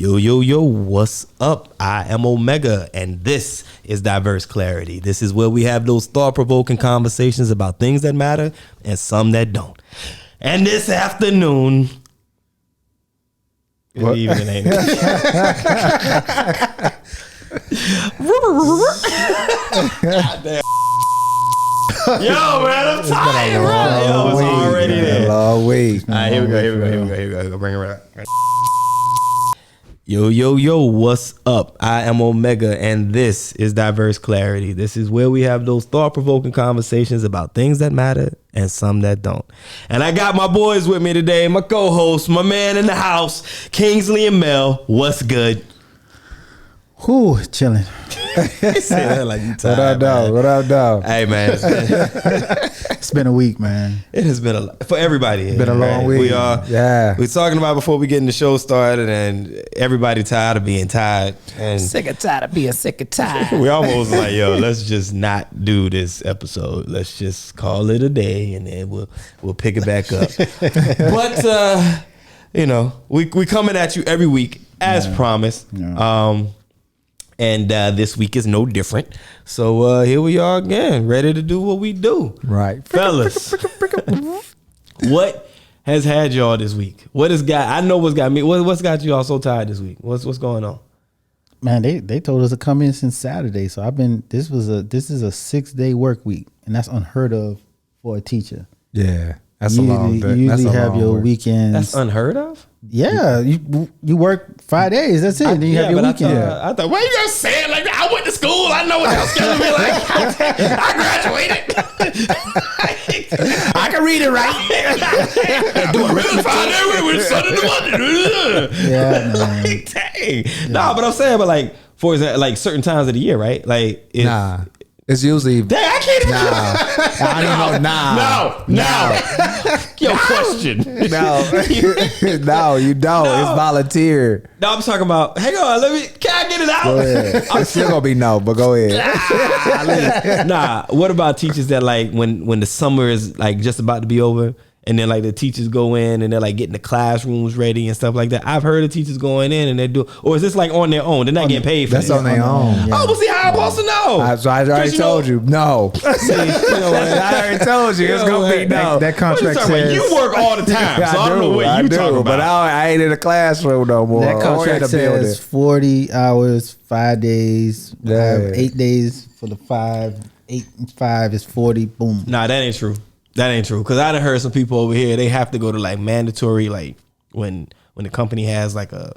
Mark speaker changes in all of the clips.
Speaker 1: Yo, what's up? I am Omega, and this is Diverse Clarity. This is where we have those thought-provoking conversations about things that matter and some that don't. And this afternoon,
Speaker 2: What?
Speaker 1: even it ain't. Yo, man, I'm tired, bro. Yo, it's already there.
Speaker 2: Long week.
Speaker 1: All right, here we go. Bring it right. Yo, what's up? I am Omega, and this is Diverse Clarity. This is where we have those thought-provoking conversations about things that matter and some that don't. And I got my boys with me today, my co-hosts, my man in the house, Kingsley and Mel. What's good?
Speaker 2: Whew, chilling.
Speaker 1: Say that like you tired,
Speaker 2: What up, dog?
Speaker 1: Hey, man.
Speaker 2: It's been a week, man.
Speaker 1: It has been for everybody. It's
Speaker 2: been a long week.
Speaker 1: We're talking about before we getting the show started, and everybody tired of being tired. And
Speaker 3: sick and tired of being sick and tired.
Speaker 1: we almost like, yo, let's just not do this episode. Let's just call it a day, and then we'll pick it back up. But you know, we coming at you every week as promised.
Speaker 2: Yeah.
Speaker 1: And this week is no different. So here we are again, ready to do what we do.
Speaker 2: Right.
Speaker 1: Fellas, what has had y'all this week? What has got, I know what's got me, what's got you all so tired this week? What's going on?
Speaker 2: Man, they told us to come in since Saturday. So this is a 6-day work week, and that's unheard of for a teacher.
Speaker 4: Yeah. That's a long day.
Speaker 2: You usually have your weekends.
Speaker 1: That's unheard of?
Speaker 2: Yeah, you work 5 days. That's it. Then you have your weekend.
Speaker 1: I thought, why you gonna say it like that? I went to school. I know what y'all schedule be like. I graduated. I can read it right. Do it Friday with Sunday to Monday.
Speaker 2: Yeah, man.
Speaker 1: Like, dang. Yeah. Nah, but I'm saying, but like, for example, like certain times of the year, right? Like,
Speaker 4: Nah. It's usually
Speaker 1: dang, I can't even.
Speaker 4: I don't even know.
Speaker 1: No. Your question.
Speaker 4: No, you don't.
Speaker 1: No.
Speaker 4: It's volunteer.
Speaker 1: No, I'm talking about. Hang on, can I get it out?
Speaker 4: Go ahead. It's still gonna be no, but go ahead.
Speaker 1: Nah. What about teachers that like when the summer is like just about to be over, and then like the teachers go in and they're like getting the classrooms ready and stuff like that? I've heard of teachers going in and they do, or is this like on their own? They're not getting paid for
Speaker 4: That's on their own.
Speaker 2: Yeah.
Speaker 1: Oh, but see how I'm supposed to know?
Speaker 4: So I already told you. No.
Speaker 1: See, you know what?
Speaker 4: I already told you. It's gonna be no.
Speaker 2: That contract says
Speaker 1: you work all the time, so I don't know what you talking about.
Speaker 4: But I ain't in the classroom no more.
Speaker 2: that contract says 40 hours, 5 days.
Speaker 4: Yeah.
Speaker 2: 8 days for the 5. 8 and 5 is 40. Boom.
Speaker 1: Nah, that ain't true. That ain't true. Because I done heard some people over here, they have to go to like mandatory, like when the company has like a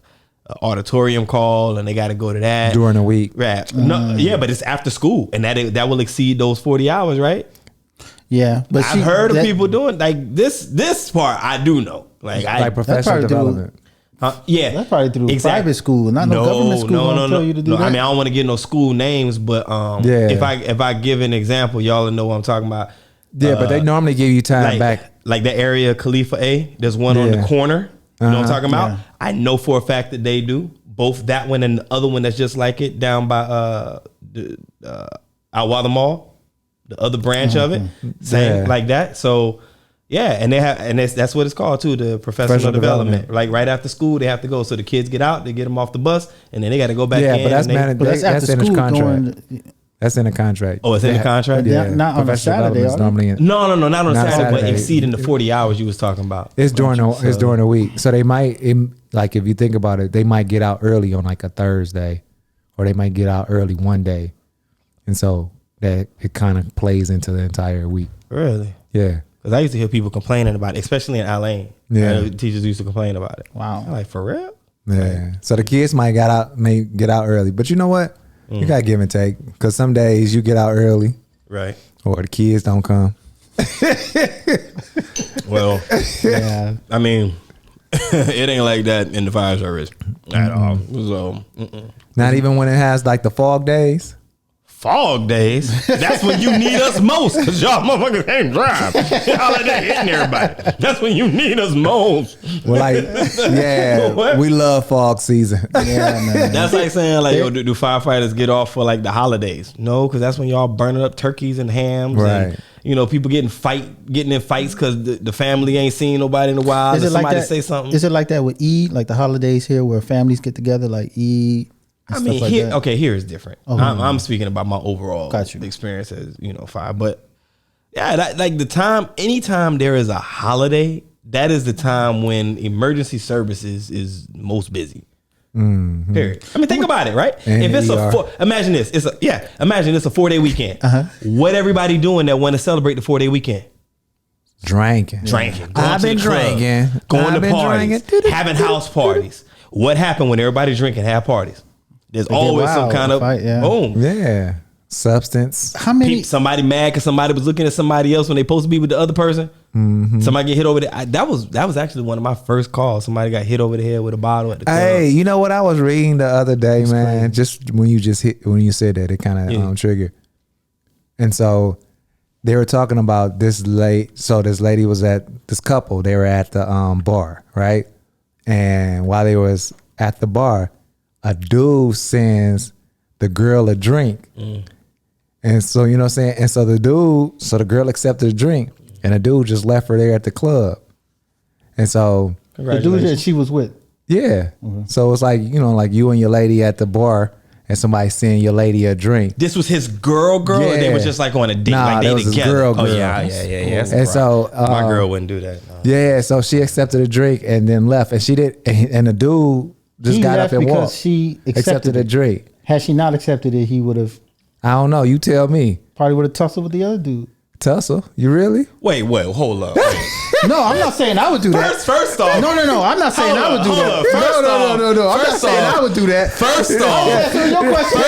Speaker 1: auditorium call and they got to go to that
Speaker 4: during the week.
Speaker 1: Right. No, yeah, but it's after school and that will exceed those 40 hours, right?
Speaker 2: Yeah, but
Speaker 1: I've heard of people doing like this part. I do know,
Speaker 4: like professional development.
Speaker 1: Yeah,
Speaker 2: that's probably through private school, not no government school.
Speaker 1: No.
Speaker 2: Tell you to do that.
Speaker 1: I mean, I don't want to get no school names, but if I give an example, y'all will know what I'm talking about.
Speaker 4: Yeah, but they normally give you time back.
Speaker 1: Like the area Khalifa A, there's one on the corner. You know what I'm talking about? Yeah. I know for a fact that they do. Both that one and the other one that's just like it down by Al-Wada Mall, the other branch of it. Same like that. So yeah, and they have, and that's what it's called too, the professional development. Like right after school, they have to go. So the kids get out, they get them off the bus, and then they got to go back in.
Speaker 4: Yeah, but that's in the contract. That's in the contract.
Speaker 1: Oh, it's in the contract?
Speaker 2: Yeah. Not on a Saturday.
Speaker 1: Normally no, not on Saturday, but exceeding the 40 hours you was talking about.
Speaker 4: It's during the week. So they might, like if you think about it, they might get out early on like a Thursday, or they might get out early one day. And so that it kind of plays into the entire week.
Speaker 1: Really?
Speaker 4: Yeah.
Speaker 1: Because I used to hear people complaining about it, especially in Alain.
Speaker 4: Yeah.
Speaker 1: Teachers used to complain about it.
Speaker 2: Wow.
Speaker 1: I'm like, for real?
Speaker 4: Yeah. So the kids may get out early. But you know what? You got to give and take. Because some days you get out early.
Speaker 1: Right.
Speaker 4: Or the kids don't come.
Speaker 1: Well, yeah. I mean, it ain't like that in the fire service at all. So,
Speaker 4: Not even when it has like the fog days?
Speaker 1: Fog days. That's when you need us most, because y'all motherfuckers can't drive. Y'all out there hitting everybody. That's when you need us most.
Speaker 4: Well, like, yeah, we love fog season.
Speaker 2: Yeah, man.
Speaker 1: That's like saying, like, yo, do firefighters get off for like the holidays? No, because that's when y'all burning up turkeys and hams.
Speaker 4: Right.
Speaker 1: And, you know, people getting in fights because the family ain't seen nobody in a while.
Speaker 2: Is it
Speaker 1: somebody
Speaker 2: like that?
Speaker 1: say something.
Speaker 2: Is it like that with Eid, like the holidays here where families get together, like Eid?
Speaker 1: I mean,
Speaker 2: like
Speaker 1: here is different. I'm speaking about my overall experience as, you know, fire. But yeah, like anytime there is a holiday, that is the time when emergency services is most busy. Mm-hmm. Period. I mean, think about it, right?
Speaker 4: And
Speaker 1: if it's imagine this. Imagine it's a 4-day weekend. What everybody doing that want to celebrate the 4-day weekend?
Speaker 4: Drinking.
Speaker 1: Going
Speaker 4: I've
Speaker 1: to
Speaker 4: been
Speaker 1: the club,
Speaker 4: drinking.
Speaker 1: Going
Speaker 4: I've
Speaker 1: to
Speaker 4: been
Speaker 1: parties.
Speaker 4: drinking.
Speaker 1: Having house parties. What happened when everybody drinking, have parties? There's always some kind of
Speaker 2: fight,
Speaker 1: boom.
Speaker 4: Yeah. Substance.
Speaker 2: How many?
Speaker 1: Somebody mad because somebody was looking at somebody else when they supposed to be with the other person. Mm-hmm. Somebody get hit over the. That was actually one of my first calls. Somebody got hit over the head with a bottle at the club.
Speaker 4: Hey, you know what I was reading the other day, man? Crazy. Just when you said that, it kind of triggered. And so they were talking about this lady was at this couple. They were at the bar, right? And while they was at the bar, a dude sends the girl a drink. And so, you know what I'm saying? And so the girl accepted a drink and the dude just left her there at the club. And so
Speaker 2: the dude that she was with.
Speaker 4: Yeah. Mm-hmm. So it's like, you know, like you and your lady at the bar and somebody sending your lady a drink.
Speaker 1: This was his girl, yeah. Or they were just like on a date, like they together.
Speaker 4: Girl.
Speaker 1: Yeah.
Speaker 4: And so
Speaker 1: my girl wouldn't do that. No.
Speaker 4: Yeah, so she accepted a drink and then left. And she did, and the dude just got up and walked.
Speaker 2: She
Speaker 4: accepted a drink.
Speaker 2: Had she not accepted it, he would have.
Speaker 4: I don't know. You tell me.
Speaker 2: Probably would have tussled with the other dude.
Speaker 4: Tussle? You really?
Speaker 1: Wait, hold up.
Speaker 2: No, I'm not saying I would do that.
Speaker 1: First off.
Speaker 2: No. I'm not saying I would do that. No. I'm not saying I would do that.
Speaker 1: First off.
Speaker 2: So your question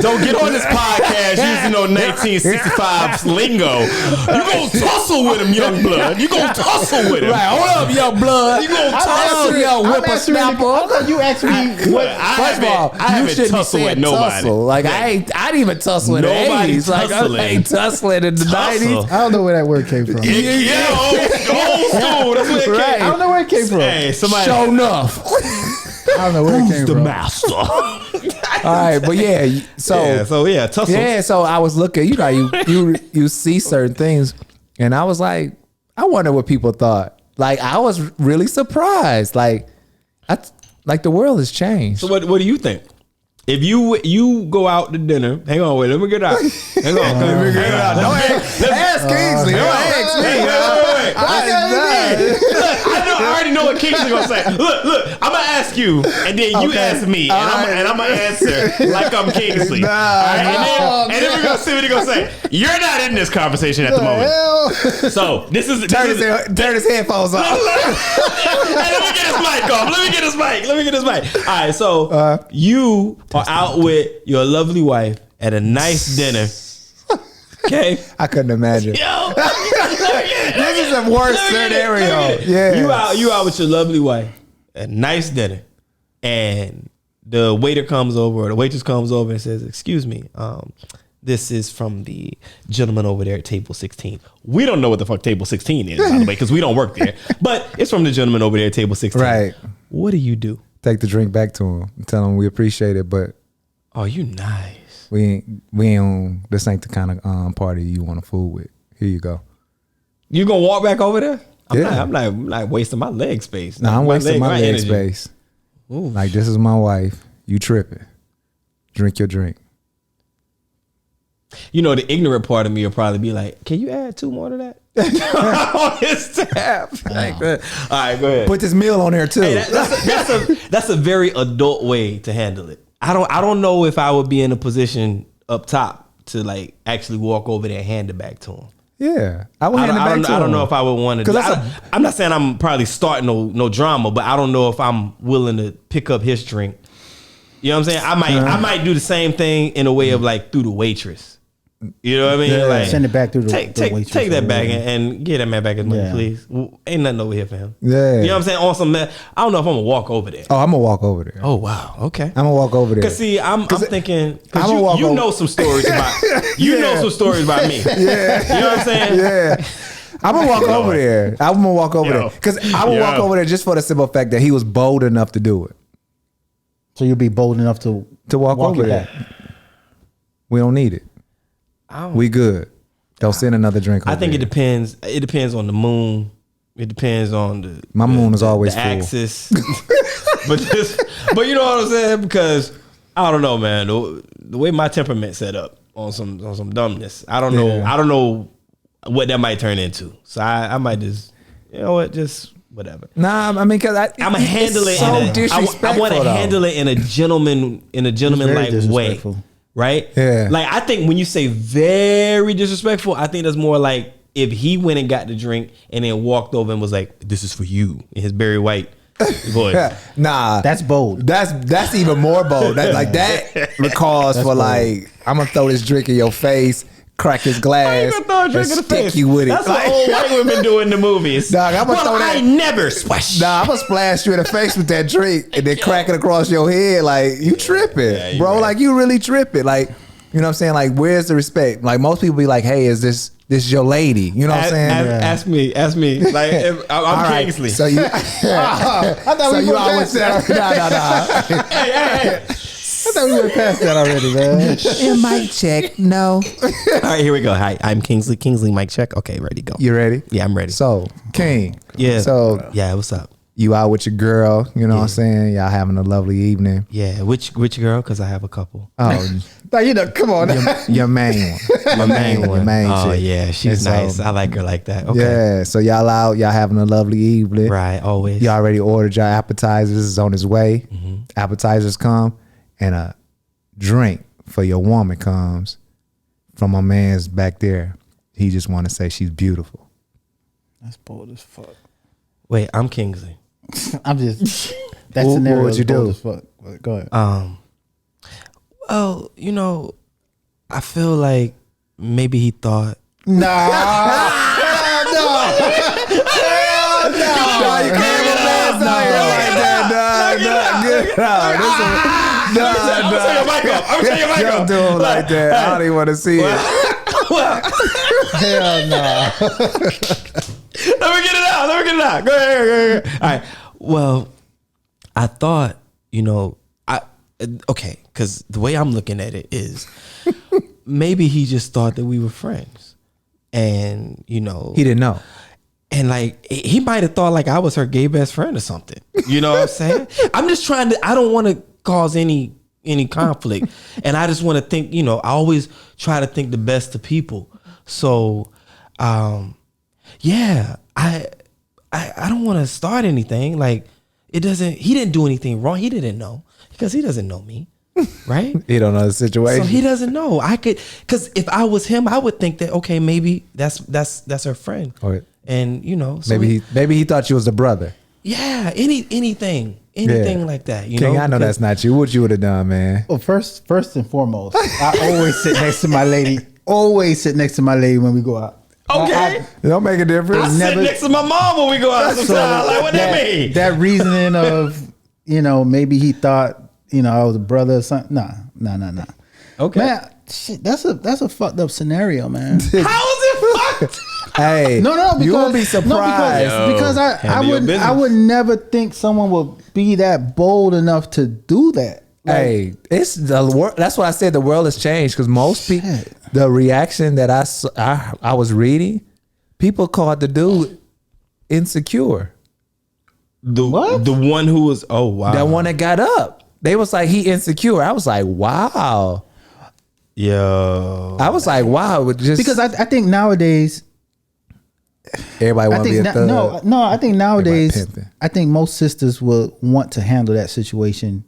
Speaker 1: don't get on this podcast using no 1965 lingo. You gonna tussle with him, young blood. You gonna tussle with him.
Speaker 4: Right, hold up, young blood.
Speaker 1: You gonna tussle,
Speaker 4: young whippersnapper.
Speaker 2: I thought you asked me what.
Speaker 4: First of all,
Speaker 1: I haven't tussled with nobody.
Speaker 4: Like I didn't even tussle in the 80s. Like I ain't tussling in the 90s.
Speaker 2: I don't know where that word came from.
Speaker 1: Yeah, old school. That's where it came.
Speaker 2: I don't know where it came from.
Speaker 1: Hey, somebody.
Speaker 4: Show enough.
Speaker 2: I don't know where it came from.
Speaker 1: The master.
Speaker 4: All right, but tussle.
Speaker 1: Yeah,
Speaker 4: so I was looking. You know, you see certain things, and I was like, I wonder what people thought. Like I was really surprised. Like the world has changed.
Speaker 1: So what do you think? If you go out to dinner, hang on, wait, let me get it out. Hang on, let me get it out. Don't ask Kingsley. Don't ask me. I already know what Kingsley gonna say. Look, I'm gonna ask you, and then you ask me, and I'm gonna answer like I'm Kingsley. And then we're gonna see what he's gonna say. You're not in this conversation at the moment. So this is
Speaker 4: turn his headphones off.
Speaker 1: Hey, let me get his mic off. Let me get his mic. All right, so you are out with your lovely wife at a nice dinner. Okay,
Speaker 4: I couldn't imagine.
Speaker 1: Yo,
Speaker 4: this is a worse scenario. Yeah,
Speaker 1: you out with your lovely wife at a nice dinner, and the waiter comes over or the waitress comes over and says, "Excuse me, this is from the gentleman over there at table 16." We don't know what the fuck table 16 is, by the way, because we don't work there. But it's from the gentleman over there at table 16.
Speaker 4: Right.
Speaker 1: What do you do?
Speaker 4: Take the drink back to him and tell him we appreciate it, but
Speaker 1: oh, you nice.
Speaker 4: We ain't on. This ain't the kind of party you want to fool with. Here you go.
Speaker 1: You gonna walk back over there?
Speaker 4: I'm
Speaker 1: not wasting my leg space.
Speaker 4: No, I'm wasting my leg space. Ooh. Like this is my wife. You tripping? Drink your drink.
Speaker 1: You know, the ignorant part of me will probably be like, "Can you add 2 more to that?" On his tab. Like that. All right, go ahead.
Speaker 4: Put this meal on there too.
Speaker 1: Hey, that's a very adult way to handle it. I don't know if I would be in a position up top to like actually walk over there and hand it back to him.
Speaker 4: Yeah, I would hand it back to him.
Speaker 1: I don't know if I would want to. I'm not saying I'm probably starting no drama, but I don't know if I'm willing to pick up his drink. You know what I'm saying? I might do the same thing in a way of like through the waitress. You know what I mean?
Speaker 4: Yeah.
Speaker 1: Like,
Speaker 2: Send it back through the
Speaker 1: take
Speaker 2: waitress
Speaker 1: that
Speaker 2: or
Speaker 1: back
Speaker 2: whatever.
Speaker 1: and get that man back his money,
Speaker 2: Yeah.
Speaker 1: please. Ain't nothing over here for him.
Speaker 4: Yeah.
Speaker 1: You know what I'm saying? On some, I don't know if I'm gonna walk over there.
Speaker 4: Oh, I'm gonna walk over there.
Speaker 1: Oh wow, okay.
Speaker 4: I'm gonna walk over there.
Speaker 1: Cause see, I'm thinking, cause
Speaker 4: I'ma walk
Speaker 1: you
Speaker 4: over-
Speaker 1: know some stories about you know some stories about me.
Speaker 4: Yeah.
Speaker 1: You know what I'm saying?
Speaker 4: Yeah. I'm gonna walk over there. I'm gonna walk over
Speaker 1: Yo.
Speaker 4: there because I'm gonna walk
Speaker 1: Yo.
Speaker 4: over there just for the simple fact that he was bold enough to do it.
Speaker 2: So you'll be bold enough to
Speaker 4: Walk over
Speaker 2: it
Speaker 4: there.
Speaker 2: back.
Speaker 4: We don't need it. We good. Don't send another drink.
Speaker 1: I
Speaker 4: over
Speaker 1: think it
Speaker 4: there.
Speaker 1: depends. It depends on the moon. It depends on the
Speaker 4: My moon is always
Speaker 1: the
Speaker 4: full.
Speaker 1: axis. but you know what I'm saying? Because I don't know, man. The way my temperament set up on some dumbness. I don't know.
Speaker 4: Yeah.
Speaker 1: I don't know what that might turn into. So I might just, you know what, just whatever.
Speaker 4: Nah, I mean, because
Speaker 1: I'm gonna handle it.
Speaker 4: So
Speaker 1: in a,
Speaker 4: disrespectful.
Speaker 1: I want to handle it in a gentleman
Speaker 2: very
Speaker 1: like way,
Speaker 2: disrespectful.
Speaker 1: right?
Speaker 4: Yeah.
Speaker 1: Like I think when you say very disrespectful, I think that's more like if he went and got the drink and then walked over and was like, "This is for you," in his Barry White voice.
Speaker 4: nah,
Speaker 2: That's bold.
Speaker 4: that's even more bold. That like that recalls for
Speaker 2: bold.
Speaker 4: like I'm gonna throw this drink in your face, crack his
Speaker 1: I
Speaker 4: glass,
Speaker 1: ain't gonna throw a drink
Speaker 4: and
Speaker 1: in the
Speaker 4: stick
Speaker 1: face.
Speaker 4: you with it.
Speaker 1: That's
Speaker 4: Like-
Speaker 1: what old white women do in the movies.
Speaker 4: Dog, I'ma throw that-
Speaker 1: I never splash.
Speaker 4: Nah, I'm gonna splash you in the face with that drink and then crack it across your head. Like, you tripping,
Speaker 1: Yeah, you
Speaker 4: bro.
Speaker 1: right.
Speaker 4: Like, you really tripping. Like, you know what I'm saying? Like, where's the respect? Like, most people be like, hey, is this your lady? You know what I'm saying?
Speaker 1: Ask me. Like if, I'm
Speaker 4: All right,
Speaker 1: Kingsley.
Speaker 4: so you,
Speaker 2: I thought
Speaker 4: so
Speaker 2: we
Speaker 4: you
Speaker 2: went
Speaker 4: always
Speaker 2: past that.
Speaker 4: nah.
Speaker 1: hey.
Speaker 2: I thought we went past that already, man.
Speaker 4: Mic check. No.
Speaker 1: All right, here we go. Hi, I'm Kingsley. Kingsley, mic check. Okay, ready, go.
Speaker 4: You ready?
Speaker 1: Yeah, I'm ready.
Speaker 4: So, King.
Speaker 1: Yeah.
Speaker 4: So
Speaker 1: yeah, what's up?
Speaker 4: you out with your girl. You know what I'm saying? Y'all having a lovely evening.
Speaker 1: Yeah, which girl? Because I have a couple.
Speaker 4: Oh,
Speaker 2: Like, you know, come on.
Speaker 4: your main one.
Speaker 1: My main one.
Speaker 4: Your main
Speaker 1: Oh
Speaker 4: chick.
Speaker 1: yeah, she's
Speaker 4: And
Speaker 1: nice.
Speaker 4: so-
Speaker 1: I like her like that. Okay.
Speaker 4: Yeah. So y'all out. Y'all having a lovely evening.
Speaker 1: Right. Always.
Speaker 4: You already ordered your appetizers. It's on its way.
Speaker 1: Mm-hmm.
Speaker 4: Appetizers come, and a drink for your woman comes from my man's back there. He just want to say she's beautiful.
Speaker 2: That's bold as fuck.
Speaker 1: Wait, I'm Kingsley.
Speaker 2: I'm just, that
Speaker 4: What
Speaker 2: scenario
Speaker 4: would
Speaker 2: is
Speaker 4: you
Speaker 2: bold
Speaker 4: do?
Speaker 2: as fuck. But go ahead.
Speaker 1: Well, you know, I feel like maybe he thought.
Speaker 2: Nah.
Speaker 4: No, you can't even pass out here like that, dog. Good.
Speaker 1: I'm gonna turn your mic off. I'm gonna turn your mic
Speaker 4: Don't
Speaker 1: off.
Speaker 4: do him like that. I don't even want to see it.
Speaker 2: Hell no.
Speaker 1: Let me get it out. Go ahead. All right. Well, I thought, you know, okay, because the way I'm looking at it is maybe he just thought that we were friends. And, you know,
Speaker 4: He didn't know.
Speaker 1: and like he might have thought like I was her gay best friend or something. You know what I'm saying? I'm just trying to, I don't want to cause any conflict. And I just want to think, you know, I always try to think the best of people. So, yeah, I don't want to start anything. Like he didn't do anything wrong. He didn't know because he doesn't know me. Right?
Speaker 4: He don't know the situation.
Speaker 1: So he doesn't know. I could, because if I was him, I would think that, okay, maybe that's her friend.
Speaker 4: Or
Speaker 1: And you know, so
Speaker 4: maybe he thought you was the brother.
Speaker 1: yeah, anything like that. You
Speaker 4: King,
Speaker 1: know,
Speaker 4: I know that's not you. What you would have done, man?
Speaker 2: Well, first and foremost, I always sit next to my lady. Always sit next to my lady when we go out.
Speaker 1: Okay.
Speaker 4: It don't make a
Speaker 1: I
Speaker 4: difference.
Speaker 1: sit
Speaker 2: never-
Speaker 1: next to my mom when we go out sometimes. Like, what that mean?
Speaker 2: That reasoning of, you know, maybe he thought, you know, I was a brother or something. Nah.
Speaker 1: Okay.
Speaker 2: Man, shit, that's a fucked up scenario, man.
Speaker 1: How is it fucked?
Speaker 4: Hey,
Speaker 2: No, because,
Speaker 4: you won't be surprised.
Speaker 2: because I
Speaker 1: handle your business.
Speaker 2: I would never think someone would be that bold enough to do that. Like,
Speaker 4: Hey, it's the world. That's why I said the world has changed because most people,
Speaker 2: Shit.
Speaker 4: the reaction that I was reading, people called the dude insecure.
Speaker 1: The
Speaker 2: What?
Speaker 1: the one who was
Speaker 4: That one that got up, they was like he insecure. I was like, wow.
Speaker 1: Yo.
Speaker 4: I was like, wow. It just
Speaker 2: because I think nowadays,
Speaker 4: everybody
Speaker 2: I
Speaker 4: want to be
Speaker 2: think
Speaker 4: a thug.
Speaker 2: no, I think nowadays,
Speaker 4: pimping.
Speaker 2: I think most sisters will want to handle that situation.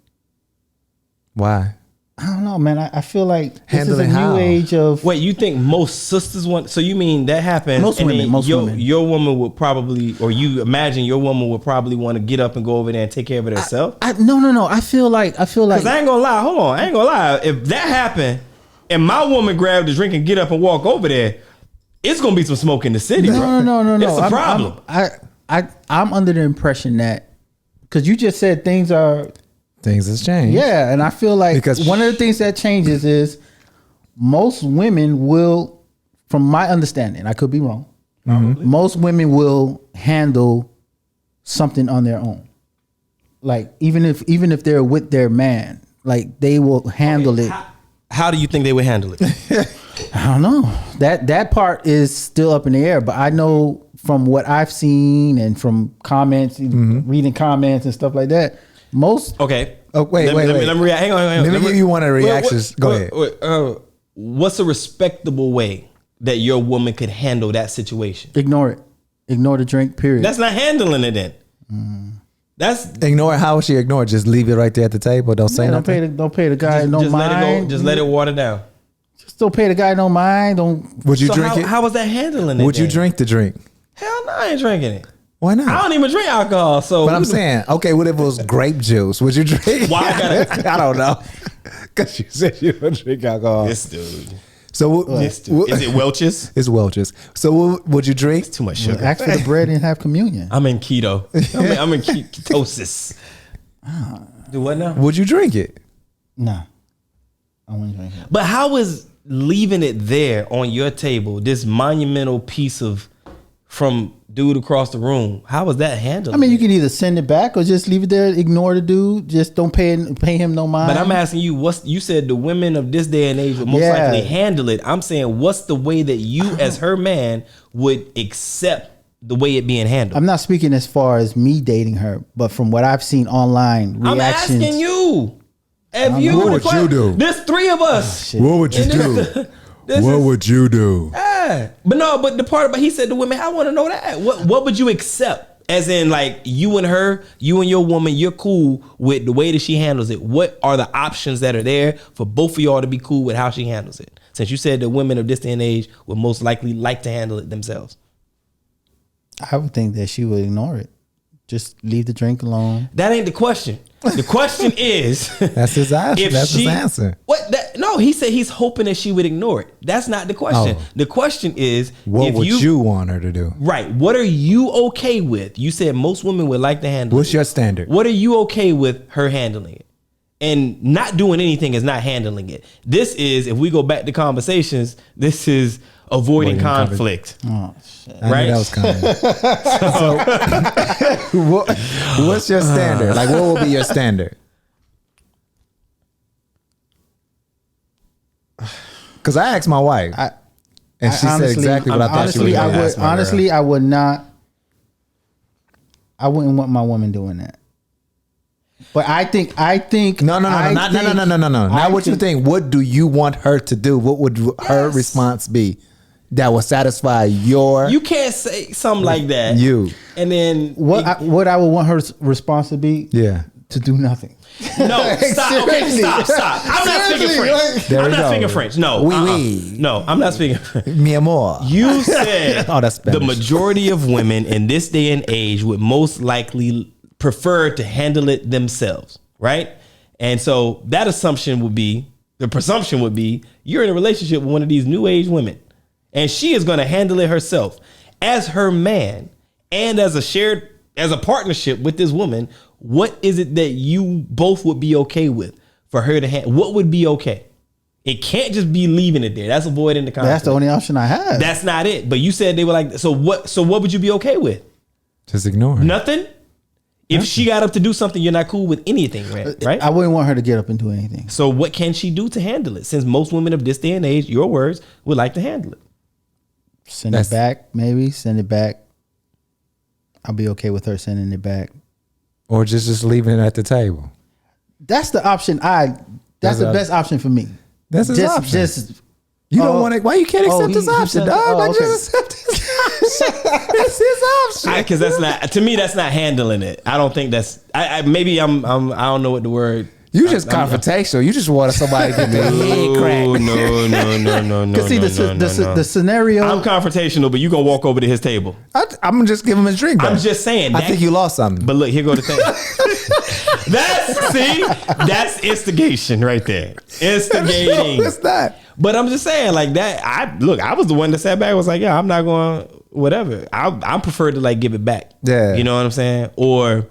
Speaker 4: Why?
Speaker 2: I don't know, man. I feel like this
Speaker 4: Handle
Speaker 2: is
Speaker 4: it
Speaker 2: a
Speaker 4: how?
Speaker 2: new age of.
Speaker 1: Wait, you think most sisters want? So you mean that happens?
Speaker 2: Most
Speaker 1: and
Speaker 2: women,
Speaker 1: then
Speaker 2: most women.
Speaker 1: Your woman would probably, or you imagine your woman would probably want to get up and go over there and take care of it herself.
Speaker 2: No. I feel like
Speaker 1: Cause I ain't gonna lie. Hold on, I ain't gonna lie. If that happened, and my woman grab the drink and get up and walk over there, it's gonna be some smoke in the city. bro.
Speaker 2: No.
Speaker 1: It's a problem.
Speaker 2: I'm under the impression that because you just said things
Speaker 4: has changed.
Speaker 2: Yeah, and I feel like
Speaker 4: Because-
Speaker 2: one of the things that changes is most women will, from my understanding, I could be wrong. Most women will handle something on their own. Like even if they're with their man, like they will handle it.
Speaker 1: How do you think they would handle it?
Speaker 2: I don't know. That part is still up in the air, but I know from what I've seen and from comments, reading comments and stuff like that, most
Speaker 1: Okay.
Speaker 4: Oh, wait.
Speaker 1: Let me react. Hang on.
Speaker 4: Let me give you one of the reactions. Go ahead.
Speaker 1: What's a respectable way that your woman could handle that situation?
Speaker 2: ignore it. Ignore the drink, period.
Speaker 1: That's not handling it then. That's
Speaker 4: Ignore how she ignored. Just leave it right there at the table. Don't say nothing.
Speaker 2: Don't pay the guy no
Speaker 1: just
Speaker 2: mind.
Speaker 1: let it go. Just let it water down.
Speaker 2: Just don't pay the guy no mind. Don't.
Speaker 4: Would you
Speaker 1: So
Speaker 4: drink it?
Speaker 1: how was that handling it?
Speaker 4: Would you
Speaker 1: then?
Speaker 4: drink the drink?
Speaker 1: Hell no, I ain't drinking it.
Speaker 4: Why
Speaker 1: I
Speaker 4: not?
Speaker 1: don't even drink alcohol. So
Speaker 4: But I'm saying, okay, what if it was grape juice? Would you drink?
Speaker 1: Why I gotta-
Speaker 4: I don't know. Because you said you don't drink alcohol.
Speaker 1: this dude.
Speaker 4: So
Speaker 1: This dude. Is it Welch's?
Speaker 4: It's Welch's. So would you drink?
Speaker 1: Too much sugar.
Speaker 2: Ask for the bread and have communion.
Speaker 1: I'm in keto. I'm in ketosis. Do what now?
Speaker 4: Would you drink it?
Speaker 2: Nah, I wouldn't drink it.
Speaker 1: But how is leaving it there on your table, this monumental piece of from dude across the room? How was that handled?
Speaker 2: I mean, you can either send it back or just leave it there. Ignore the dude. Just don't pay him no mind.
Speaker 1: But I'm asking you, you said the women of this day and age would most
Speaker 2: Yeah.
Speaker 1: likely handle it. I'm saying, what's the way that you, as her man, would accept the way it being handled?
Speaker 2: I'm not speaking as far as me dating her, but from what I've seen online,
Speaker 1: I'm
Speaker 2: reactions.
Speaker 1: asking you. If you
Speaker 4: What would you do?
Speaker 1: There's three of us.
Speaker 2: Shit.
Speaker 4: What would you do?
Speaker 1: This
Speaker 4: What
Speaker 1: is-
Speaker 4: would you do?
Speaker 1: Yeah. But the part about he said to women, I want to know that. What would you accept? As in, like, you and her, you and your woman, you're cool with the way that she handles it. What are the options that are there for both of y'all to be cool with how she handles it? Since you said that women of this day and age would most likely like to handle it themselves.
Speaker 2: I would think that she would ignore it. Just leave the drink alone.
Speaker 1: That ain't the question. The question is,
Speaker 4: That's his answer.
Speaker 1: if
Speaker 4: That's his
Speaker 1: she-
Speaker 4: answer.
Speaker 1: What? No, he said he's hoping that she would ignore it. That's not the question.
Speaker 4: Oh.
Speaker 1: The question is,
Speaker 4: What
Speaker 1: if
Speaker 4: would you want her to do?
Speaker 1: Right. What are you okay with? You said most women would like to handle
Speaker 4: What's
Speaker 1: it.
Speaker 4: your standard?
Speaker 1: What are you okay with her handling it? And not doing anything is not handling it. This is, if we go back to conversations, this is avoiding
Speaker 4: Avoiding
Speaker 1: conflict.
Speaker 2: Oh shit!
Speaker 4: I knew
Speaker 1: Right?
Speaker 4: that was coming. What's your standard? Like, what would be your standard? Because I asked my wife, and she said exactly what I thought she was going to ask my girl.
Speaker 2: Honestly, I would not. I wouldn't want my woman doing that. But I think.
Speaker 4: No. Not what you think. What do you want her to do? What would her response be that will satisfy your
Speaker 1: You can't say something like that.
Speaker 4: you?
Speaker 1: And then
Speaker 2: What I would want her response to be.
Speaker 4: Yeah.
Speaker 2: To do nothing.
Speaker 1: no, stop. Okay,
Speaker 2: Seriously.
Speaker 1: stop. I'm not speaking
Speaker 2: Seriously,
Speaker 1: French.
Speaker 2: like-
Speaker 4: There
Speaker 1: I'm
Speaker 4: we
Speaker 1: not
Speaker 4: go.
Speaker 1: speaking French. No.
Speaker 4: Oui, oui.
Speaker 1: No, I'm not speaking French.
Speaker 4: Mi amor.
Speaker 1: You said
Speaker 4: Oh, that's
Speaker 1: the
Speaker 4: Spanish.
Speaker 1: majority of women in this day and age would most likely prefer to handle it themselves, right? And so that assumption would be, the presumption would be, you're in a relationship with one of these new age women, and she is going to handle it herself as her man and as a partnership with this woman. What is it that you both would be okay with for her to handle? What would be okay? It can't just be leaving it there. That's avoiding the conflict.
Speaker 2: That's the only option I have.
Speaker 1: That's not it. But you said they were like, so what would you be okay with?
Speaker 4: Just ignore her.
Speaker 1: Nothing? If she got up to do something, you're not cool with anything, right?
Speaker 2: I wouldn't want her to get up and do anything.
Speaker 1: So what can she do to handle it? Since most women of this day and age, your words, would like to handle it.
Speaker 2: Send it back, maybe. Send it back. I'll be okay with her sending it back.
Speaker 4: Or just leaving it at the table.
Speaker 2: That's the option. That's the best option for me.
Speaker 4: That's his option.
Speaker 2: Just
Speaker 4: You don't want to. Why you can't accept
Speaker 2: he-
Speaker 4: his
Speaker 2: he
Speaker 4: option,
Speaker 2: said-
Speaker 4: dog?
Speaker 2: oh,
Speaker 4: Like,
Speaker 2: okay.
Speaker 4: just accept his option. It's his option.
Speaker 1: Because that's not, to me, that's not handling it. I don't think that's, maybe I don't know what the word
Speaker 4: You just confrontational. You just want somebody to get their head cracked.
Speaker 1: No.
Speaker 2: Because see, the scenario.
Speaker 1: I'm confrontational, but you gonna walk over to his table.
Speaker 4: I'm gonna just give him his drink.
Speaker 1: I'm just saying.
Speaker 4: I think you lost something.
Speaker 1: But look, here go the thing. That's instigation right there. Instigating.
Speaker 4: What's that?
Speaker 1: But I'm just saying, like that. I was the one that sat back and was like, yeah, I'm not going, whatever. I prefer to like give it back.
Speaker 4: Yeah.
Speaker 1: You know what I'm saying? Or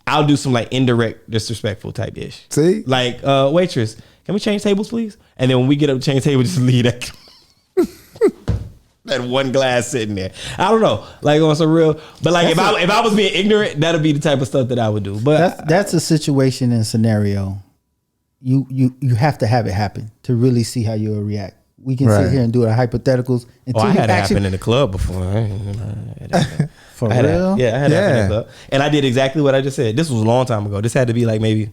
Speaker 1: I'll do some like indirect disrespectful type ish.
Speaker 4: See?
Speaker 1: Like, waitress, can we change tables, please? And then when we get up to change tables, just leave that that one glass sitting there. I don't know. Like on some real, but like if I was being ignorant, that'd be the type of stuff that I would do. But
Speaker 2: that's a situation and scenario. You have to have it happen to really see how you'll react. We can sit here and do our hypotheticals.
Speaker 1: I had it happen in the club before.
Speaker 2: For real?
Speaker 1: I had it happen in the club. And I did exactly what I just said. This was a long time ago. This had to be like maybe,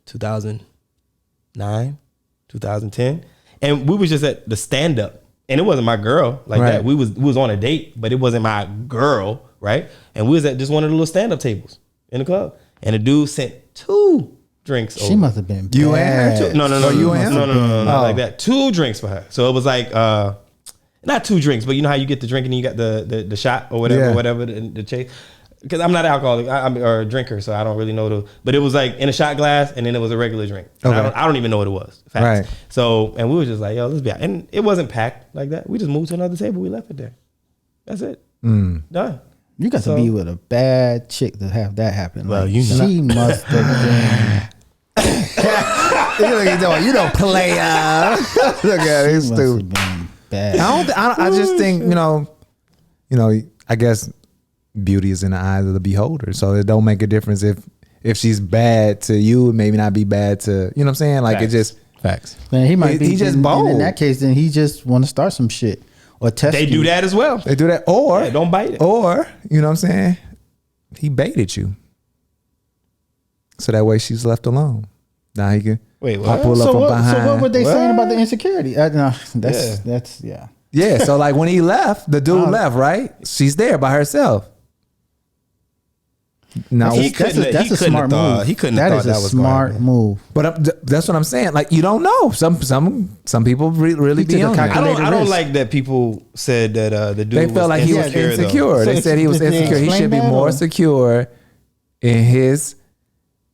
Speaker 1: 2009, 2010. And we was just at the stand-up. And it wasn't my girl like that. We was on a date, but it wasn't my girl, right? And we was at just one of the little stand-up tables in the club. And the dude sent 2 drinks over.
Speaker 2: She must have been
Speaker 4: You
Speaker 2: bad.
Speaker 4: and her?
Speaker 1: No,
Speaker 4: Oh.
Speaker 1: not like that. 2 drinks for her. So it was like not 2 drinks, but you know how you get the drink and you got the shot or whatever the chase. Because I'm not alcoholic, I'm a drinker, so I don't really know but it was like in a shot glass and then it was a regular drink. Okay. I don't even know what it was. Facts. Right. So and we were just like, yo, let's be out. And it wasn't packed like that. We just moved to another table. We left it there. That's it. Done.
Speaker 2: You got to be with a bad chick to have that happen.
Speaker 1: Well,
Speaker 2: like,
Speaker 1: you know.
Speaker 2: she must have been.
Speaker 4: You don't play. Look at it, stupid.
Speaker 2: Bad.
Speaker 4: I just think you know. I guess beauty is in the eyes of the beholder, so it don't make a difference if she's bad to you, it maybe not be bad to you know what I'm saying. Like
Speaker 1: Facts.
Speaker 4: it just
Speaker 1: Facts.
Speaker 2: Man, he might be
Speaker 4: he just
Speaker 2: and
Speaker 4: bold.
Speaker 2: in that case, then he just want to start some shit or test.
Speaker 1: They do that as well.
Speaker 4: They do that, or
Speaker 1: don't bite it.
Speaker 4: or you know what I'm saying. He baited you, so that way she's left alone. Now he can
Speaker 1: Wait,
Speaker 4: I'll pull up from behind.
Speaker 2: So what were they saying about the insecurity? No, that's yeah.
Speaker 4: Yeah, so like when he left, the dude left, right? She's there by herself. Now
Speaker 2: That's a smart move.
Speaker 1: He couldn't
Speaker 2: That
Speaker 1: have
Speaker 2: is
Speaker 1: thought
Speaker 2: a
Speaker 1: that was
Speaker 2: smart move.
Speaker 4: But that's what I'm saying. Like you don't know. Some people really be on that.
Speaker 1: I don't like that people said that the dude
Speaker 4: They felt like he was insecure. They said he was insecure. He should be more secure in his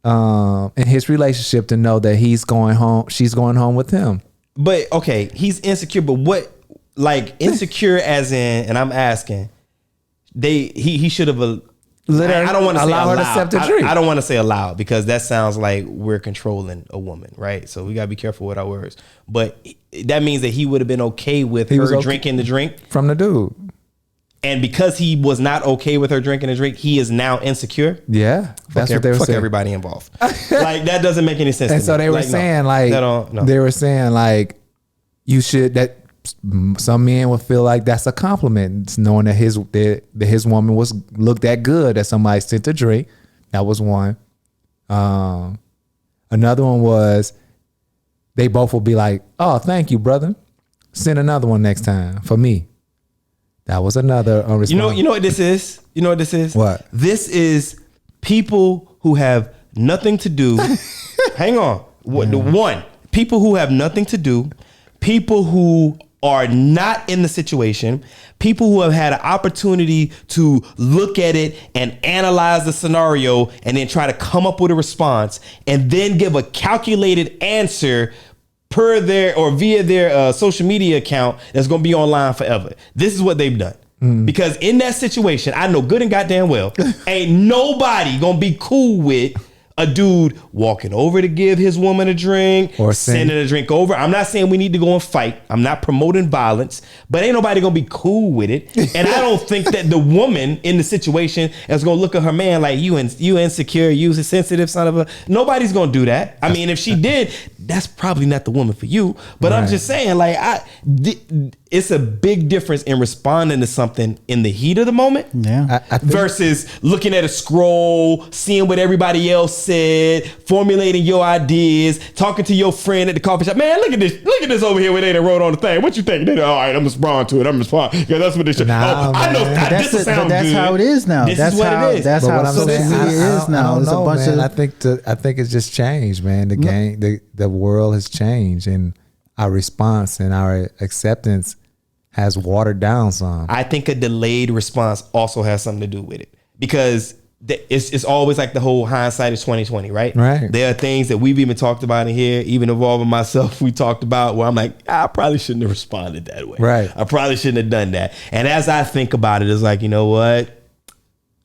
Speaker 4: relationship to know that he's going home. She's going home with him.
Speaker 1: But okay, he's insecure. But what, like insecure as in? And I'm asking, he should have. I don't want to say
Speaker 4: allow her to
Speaker 1: allowed.
Speaker 4: sip the drink.
Speaker 1: I don't want to say allowed because that sounds like we're controlling a woman, right? So we gotta be careful with our words. But that means that he would have been okay with her drinking the drink
Speaker 4: from the dude.
Speaker 1: And because he was not okay with her drinking the drink, he is now insecure.
Speaker 4: Yeah, that's what they were saying.
Speaker 1: Fuck everybody involved. Like that doesn't make any sense.
Speaker 4: And so they were saying they were saying like you should that. Some men would feel like that's a compliment, knowing that his woman was looked that good that somebody sent a drink. That was one. Another one was they both will be like, "Oh, thank you, brother. Send another one next time for me." That was another unresponsive.
Speaker 1: You know what this is? You know what this is?
Speaker 4: What?
Speaker 1: This is people who have nothing to do. Hang on. One, people who have nothing to do. People who are not in the situation, people who have had an opportunity to look at it and analyze the scenario and then try to come up with a response and then give a calculated answer per their or via their social media account that's going to be online forever. This is what they've done. Because in that situation, I know good and goddamn well, ain't nobody going to be cool with a dude walking over to give his woman a drink or sending a drink over. I'm not saying we need to go and fight. I'm not promoting violence, but ain't nobody gonna be cool with it. And I don't think that the woman in the situation is gonna look at her man like you insecure, you a sensitive son of a. Nobody's gonna do that. I mean, if she did, that's probably not the woman for you. But I'm just saying, like, it's a big difference in responding to something in the heat of the moment, versus looking at a scroll, seeing what everybody else said, formulating your ideas, talking to your friend at the coffee shop. Man, look at this over here where they done wrote on the thing. What you think? They all right, I'm respond to it. I'm respond. Yeah, that's what they should.
Speaker 4: Nah,
Speaker 1: I know
Speaker 2: That's
Speaker 1: this sounds
Speaker 2: that's
Speaker 1: good.
Speaker 2: how it is now.
Speaker 1: This
Speaker 2: That's
Speaker 1: is what
Speaker 2: how
Speaker 1: it is.
Speaker 2: that's
Speaker 4: But
Speaker 2: how
Speaker 4: what I'm
Speaker 2: social
Speaker 4: saying,
Speaker 2: media is now.
Speaker 4: I don't
Speaker 2: It's a
Speaker 4: know,
Speaker 2: bunch
Speaker 4: man.
Speaker 2: of
Speaker 4: I think it's just changed, man. The game, the world has changed, and our response and our acceptance has watered down some.
Speaker 1: I think a delayed response also has something to do with it, because it's always like the whole hindsight is 2020, right?
Speaker 4: Right.
Speaker 1: There are things that we've even talked about in here, even involving myself. We talked about where I'm like, I probably shouldn't have responded that way.
Speaker 4: Right.
Speaker 1: I probably shouldn't have done that. And as I think about it, it's like, you know what?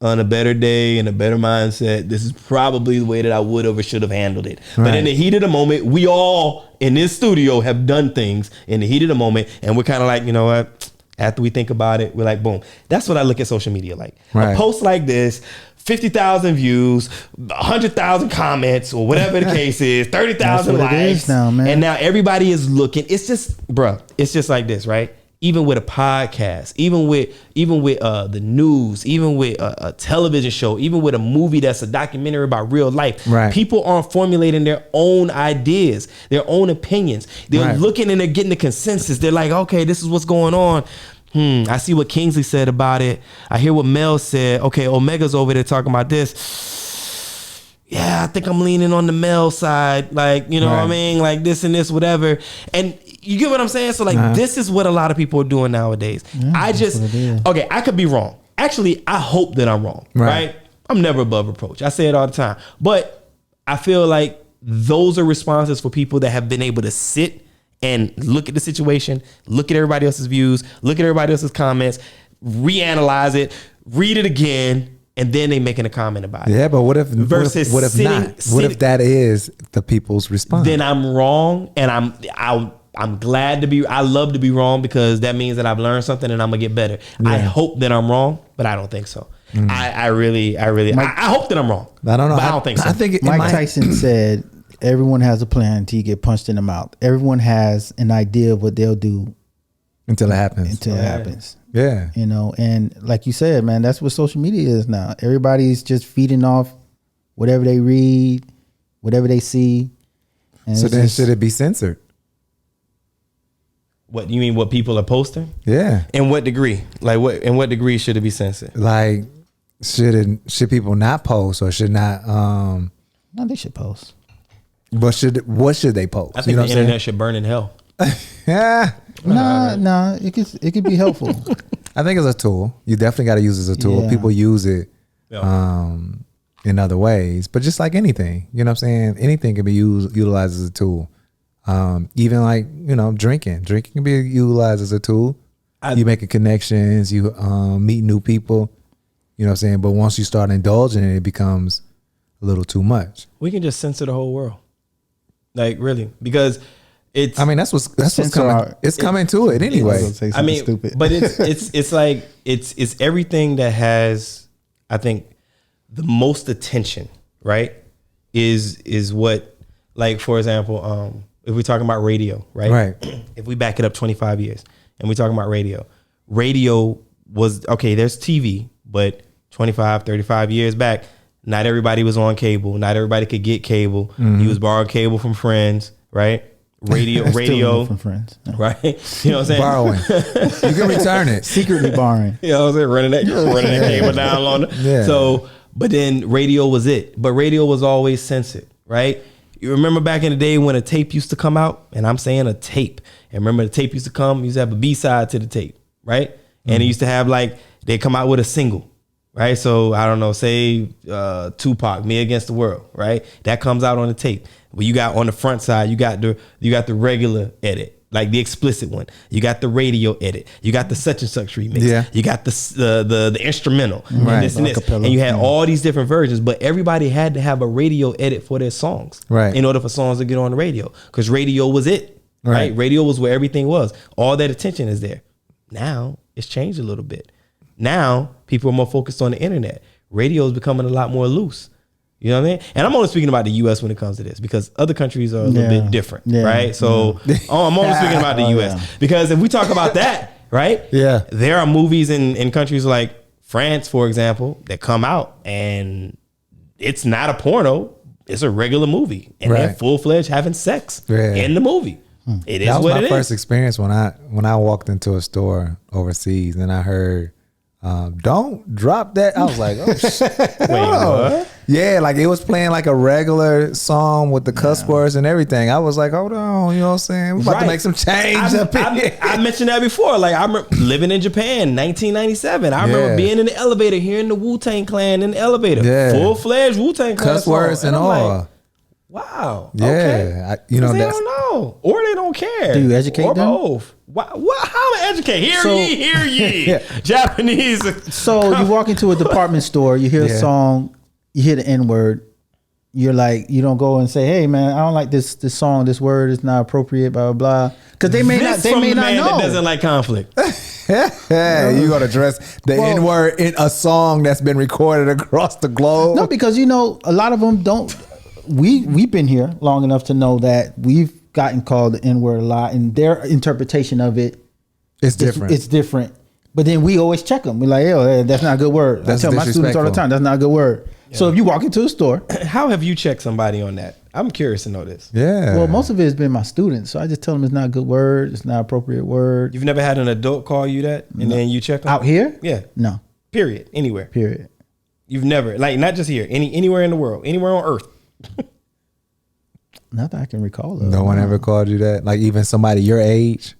Speaker 1: On a better day and a better mindset, this is probably the way that I would have or should have handled it. But
Speaker 4: Right.
Speaker 1: in the heat of the moment, we all in this studio have done things in the heat of the moment, and we're kind of like, you know what? After we think about it, we're like, boom. That's what I look at social media like.
Speaker 4: Right.
Speaker 1: A post like this, 50,000 views, 100,000 comments, or whatever the case is, 30,000
Speaker 2: That's what it
Speaker 1: likes.
Speaker 2: is now, man.
Speaker 1: And now everybody is looking. It's just, bruh, it's just like this, right? Even with a podcast, even with the news, even with a television show, even with a movie that's a documentary about real life,
Speaker 4: Right.
Speaker 1: people aren't formulating their own ideas, their own opinions. They're
Speaker 4: Right.
Speaker 1: looking and they're getting the consensus. They're like, okay, this is what's going on. I see what Kingsley said about it. I hear what Mel said. Okay, Omega's over there talking about this. Yeah, I think I'm leaning on the Mel side. Like, you know what I
Speaker 4: Right.
Speaker 1: mean? Like this and this, whatever. And you get what I'm saying? So like, this is what a lot of people are doing nowadays. Okay, I could be wrong. Actually, I hope that I'm wrong, right? I'm never above reproach. I say it all the time. But I feel like those are responses for people that have been able to sit and look at the situation, look at everybody else's views, look at everybody else's comments, reanalyze it, read it again, and then they making a comment about it.
Speaker 4: Yeah, but what if
Speaker 1: Versus
Speaker 4: what if
Speaker 1: sitting-
Speaker 4: not? What if that is the people's response?
Speaker 1: Then I'm wrong, and I'm glad to be. I love to be wrong, because that means that I've learned something and I'm gonna get better. I hope that I'm wrong, but I don't think so. I really I hope that I'm wrong.
Speaker 4: I don't know.
Speaker 1: But I don't think so.
Speaker 4: I think it
Speaker 2: Mike
Speaker 4: might-
Speaker 2: Tyson said, everyone has a plan until you get punched in the mouth. Everyone has an idea of what they'll do
Speaker 4: until it happens.
Speaker 2: until it happens.
Speaker 4: Yeah.
Speaker 2: You know, and like you said, man, that's what social media is now. Everybody's just feeding off whatever they read, whatever they see. And
Speaker 4: So
Speaker 2: it's
Speaker 4: then
Speaker 2: just-
Speaker 4: should it be censored?
Speaker 1: What you mean? What people are posting?
Speaker 4: Yeah.
Speaker 1: In what degree? Like what? In what degree should it be censored?
Speaker 4: Like should people not post, or should not
Speaker 2: no, they should post.
Speaker 4: what should they post?
Speaker 1: I think the internet should burn in hell.
Speaker 4: Yeah.
Speaker 2: Nah, it could be helpful.
Speaker 4: I think it's a tool. You definitely got to use it as a tool.
Speaker 2: Yeah.
Speaker 4: People use it in other ways, but just like anything, you know what I'm saying? Anything can be utilized as a tool. Even like, you know, drinking can be utilized as a tool. You making connections, you meet new people, you know what I'm saying? But once you start indulging it, it becomes a little too much.
Speaker 1: We can just censor the whole world, like really, because it's.
Speaker 4: I mean, that's what's
Speaker 2: Censor
Speaker 4: coming.
Speaker 2: our-
Speaker 4: It's coming to it anyway.
Speaker 1: I mean, but it's like it's everything that has, I think, the most attention, right? Is what, like, for example, if we're talking about radio, right?
Speaker 4: Right.
Speaker 1: If we back it up 25 years and we're talking about radio was, okay, there's TV, but 25, 35 years back, not everybody was on cable. Not everybody could get cable. You was borrowing cable from friends, right? Radio,
Speaker 2: from friends. Yeah.
Speaker 1: right? You know what I'm saying?
Speaker 4: Borrowing. You can return it.
Speaker 2: Secretly borrowing.
Speaker 1: You know what I'm saying? Running that cable down on it.
Speaker 4: Yeah.
Speaker 1: So, but then radio was it. But radio was always censored, right? You remember back in the day when a tape used to come out? And I'm saying a tape. And remember the tape used to come, you used to have a B-side to the tape, right? And it used to have like, they come out with a single, right? So I don't know, say Tupac, Me Against the World, right? That comes out on the tape. But you got on the front side, you got the regular edit, like the explicit one. You got the radio edit. You got the such and such remix.
Speaker 4: Yeah.
Speaker 1: You got the instrumental and
Speaker 4: Right.
Speaker 1: this and this.
Speaker 2: Acapella.
Speaker 1: And you had all these different versions, but everybody had to have a radio edit for their songs,
Speaker 4: Right.
Speaker 1: in order for songs to get on the radio, because radio was it, right?
Speaker 4: Right.
Speaker 1: Radio was where everything was. All that attention is there. Now it's changed a little bit. Now people are more focused on the internet. Radio is becoming a lot more loose. You know what I mean? And I'm only speaking about the U.S. when it comes to this because other countries are a little bit different, right? So I'm only speaking about the U.S. because if we talk about that, right?
Speaker 4: Yeah.
Speaker 1: There are movies in countries like France, for example, that come out and it's not a porno. It's a regular movie. And they're full-fledged having sex in the movie. It is
Speaker 4: that was
Speaker 1: what
Speaker 4: my
Speaker 1: it
Speaker 4: first
Speaker 1: is.
Speaker 4: experience when I walked into a store overseas and I heard, don't drop that. I was like, oh shit.
Speaker 1: Wait, what?
Speaker 4: Yeah, like it was playing like a regular song with the cuss words and everything. I was like, hold on, you know what I'm saying? We're about to make some change up here.
Speaker 1: I mentioned that before. Like I remember living in Japan, 1997. I remember being in the elevator, hearing the Wu-Tang Clan in the elevator.
Speaker 4: Yeah.
Speaker 1: Full-fledged Wu-Tang Clan
Speaker 4: Cuss words
Speaker 1: song.
Speaker 4: and
Speaker 1: I'm
Speaker 4: all.
Speaker 1: like, wow.
Speaker 4: Yeah.
Speaker 1: Okay.
Speaker 4: You know,
Speaker 1: They
Speaker 4: that's,
Speaker 1: don't know. Or they don't care.
Speaker 2: Do you educate
Speaker 1: or
Speaker 2: them?
Speaker 1: both. What? How am I educate? Hear ye. Japanese.
Speaker 2: So you walk into a department store, you hear a song, you hear the N-word. You're like, you don't go and say, hey man, I don't like this song, this word is not appropriate, blah blah blah. Because they may not know.
Speaker 1: That doesn't like conflict.
Speaker 4: yeah, you gonna address the N-word in a song that's been recorded across the globe.
Speaker 2: No, because you know, a lot of them don't. We've been here long enough to know that we've gotten called the N-word a lot, and their interpretation of it
Speaker 4: It's different.
Speaker 2: It's different. But then we always check them. We're like, yo, that's not a good word.
Speaker 4: That's
Speaker 2: I tell my students all the time, that's not a good word. Yeah. So if you walk into a store,
Speaker 1: how have you checked somebody on that? I'm curious to know this.
Speaker 4: Yeah.
Speaker 2: Well, most of it has been my students, so I just tell them it's not a good word. It's not an appropriate word.
Speaker 1: You've never had an adult call you that, and then you check them?
Speaker 2: Out here?
Speaker 1: Yeah.
Speaker 2: No.
Speaker 1: Period. Anywhere.
Speaker 2: Period.
Speaker 1: You've never, like, not just here, anywhere in the world, anywhere on earth.
Speaker 2: Not that I can recall.
Speaker 4: No one ever called you that? Like even somebody your age?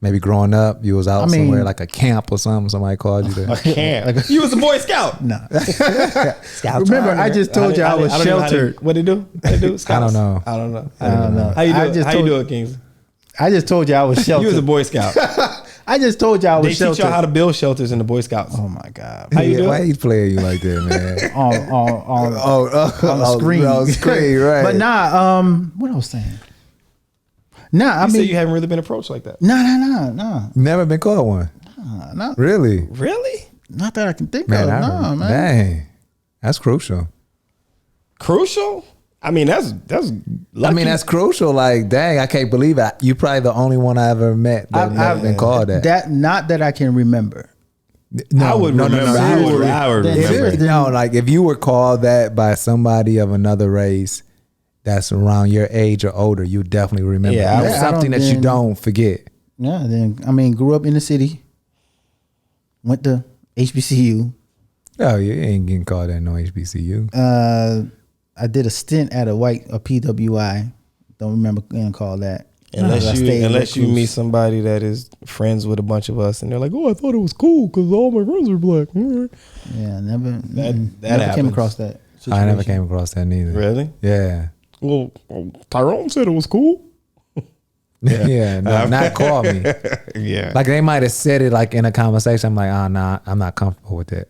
Speaker 4: Maybe growing up, you was out somewhere like a camp or something. Somebody called you that.
Speaker 1: A camp. You was a Boy Scout.
Speaker 2: No. Remember, I just told you I was sheltered.
Speaker 1: What they do? They do?
Speaker 4: I don't know.
Speaker 1: I don't know.
Speaker 2: How
Speaker 1: you do it, Kings?
Speaker 2: I just told you I was sheltered.
Speaker 1: You was a Boy Scout.
Speaker 2: I just told you I was
Speaker 1: They
Speaker 2: sheltered.
Speaker 1: teach y'all how to build shelters in the Boy Scouts.
Speaker 2: Oh my God.
Speaker 1: How you do
Speaker 4: Why
Speaker 1: it?
Speaker 4: he playing you like that, man?
Speaker 2: on the screen.
Speaker 4: On the screen, right.
Speaker 2: But nah, what I was saying. Nah, I
Speaker 1: You
Speaker 2: mean,
Speaker 1: say you haven't really been approached like that.
Speaker 2: nah.
Speaker 4: Never been called one.
Speaker 2: Not
Speaker 4: Really?
Speaker 1: Really?
Speaker 2: that I can think
Speaker 4: Man,
Speaker 2: of. No, man.
Speaker 4: Dang. That's crucial.
Speaker 1: Crucial? I mean, that's lucky.
Speaker 4: I mean, that's crucial. Like, dang, I can't believe it. You probably the only one I ever met that never been called that.
Speaker 2: Not that I can remember.
Speaker 4: No,
Speaker 1: I would remember. I would
Speaker 2: Then
Speaker 1: remember.
Speaker 2: seriously.
Speaker 4: No, like if you were called that by somebody of another race that's around your age or older, you definitely remember.
Speaker 1: Yeah,
Speaker 4: It's
Speaker 2: I
Speaker 4: something
Speaker 2: don't
Speaker 4: that you
Speaker 2: then-
Speaker 4: don't forget.
Speaker 2: Yeah, then I mean, grew up in the city, went to HBCU.
Speaker 4: Oh, you ain't getting called that no HBCU.
Speaker 2: I did a stint at a PWI. Don't remember getting called that. I
Speaker 1: Unless
Speaker 2: stayed
Speaker 1: you
Speaker 2: recluse.
Speaker 1: meet somebody that is friends with a bunch of us, and they're like, "Oh, I thought it was cool because all my friends are black."
Speaker 2: Yeah, never
Speaker 1: that
Speaker 2: never came
Speaker 1: happens.
Speaker 2: across that.
Speaker 4: I never
Speaker 2: situation.
Speaker 4: came across that neither.
Speaker 1: Really?
Speaker 4: Yeah.
Speaker 1: Well, Tyrone said it was cool.
Speaker 4: Yeah, no, not call me.
Speaker 1: Yeah.
Speaker 4: Like they might have said it like in a conversation. I'm like, oh, nah, I'm not comfortable with that.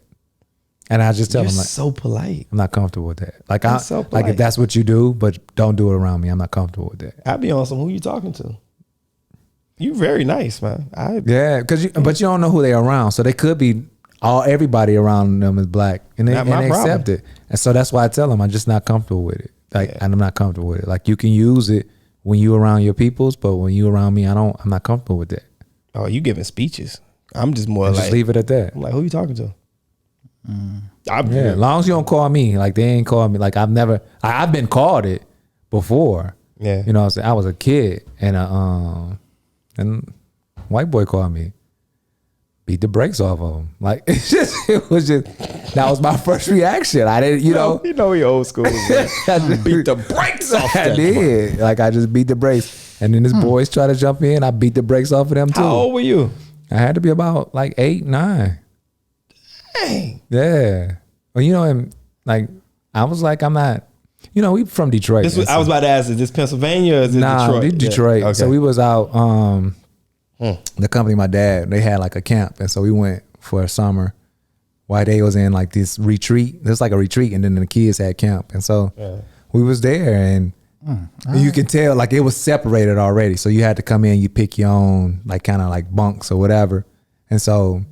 Speaker 4: And I just tell
Speaker 1: You're
Speaker 4: them like,
Speaker 1: so polite.
Speaker 4: I'm not comfortable with that. Like
Speaker 1: That's so
Speaker 4: like
Speaker 1: polite.
Speaker 4: if that's what you do, but don't do it around me. I'm not comfortable with that.
Speaker 1: I'd be on some. Who you talking to? You very nice, man.
Speaker 4: Yeah, but you don't know who they are around, so they could be everybody around them is black, and they,
Speaker 1: Not my
Speaker 4: accept
Speaker 1: problem.
Speaker 4: it. And so that's why I tell them I'm just not comfortable with it. Like, and I'm not comfortable with it. Like you can use it when you around your peoples, but when you around me, I'm not comfortable with that.
Speaker 1: Oh, you giving speeches? I'm just more like.
Speaker 4: Just leave it at that.
Speaker 1: I'm like, who you talking to?
Speaker 4: Yeah, as long as you don't call me, like they ain't called me. Like I've been called it before.
Speaker 1: Yeah.
Speaker 4: You know what I'm saying? I was a kid and white boy called me. Beat the brakes off of him. Like it was just that was my first reaction. I didn't, you know
Speaker 1: he old school. I just beat the brakes off.
Speaker 4: I did. Like I just beat the brakes. And then his boys try to jump in. I beat the brakes off of them too.
Speaker 1: How old were you?
Speaker 4: I had to be about like 8, 9.
Speaker 1: Dang.
Speaker 4: Yeah. Well, you know, and like I was like, I'm not. You know, we from Detroit.
Speaker 1: I was about to ask, is this Pennsylvania or is it
Speaker 4: Nah,
Speaker 1: Detroit?
Speaker 4: Detroit.
Speaker 1: Yeah. Okay.
Speaker 4: So we was out. The company my dad, they had like a camp, and so we went for a summer. While they was in like this retreat. There's like a retreat, and then the kids had camp, and so we was there, and you can tell like it was separated already. So you had to come in, you pick your own like kind of like bunks or whatever, and so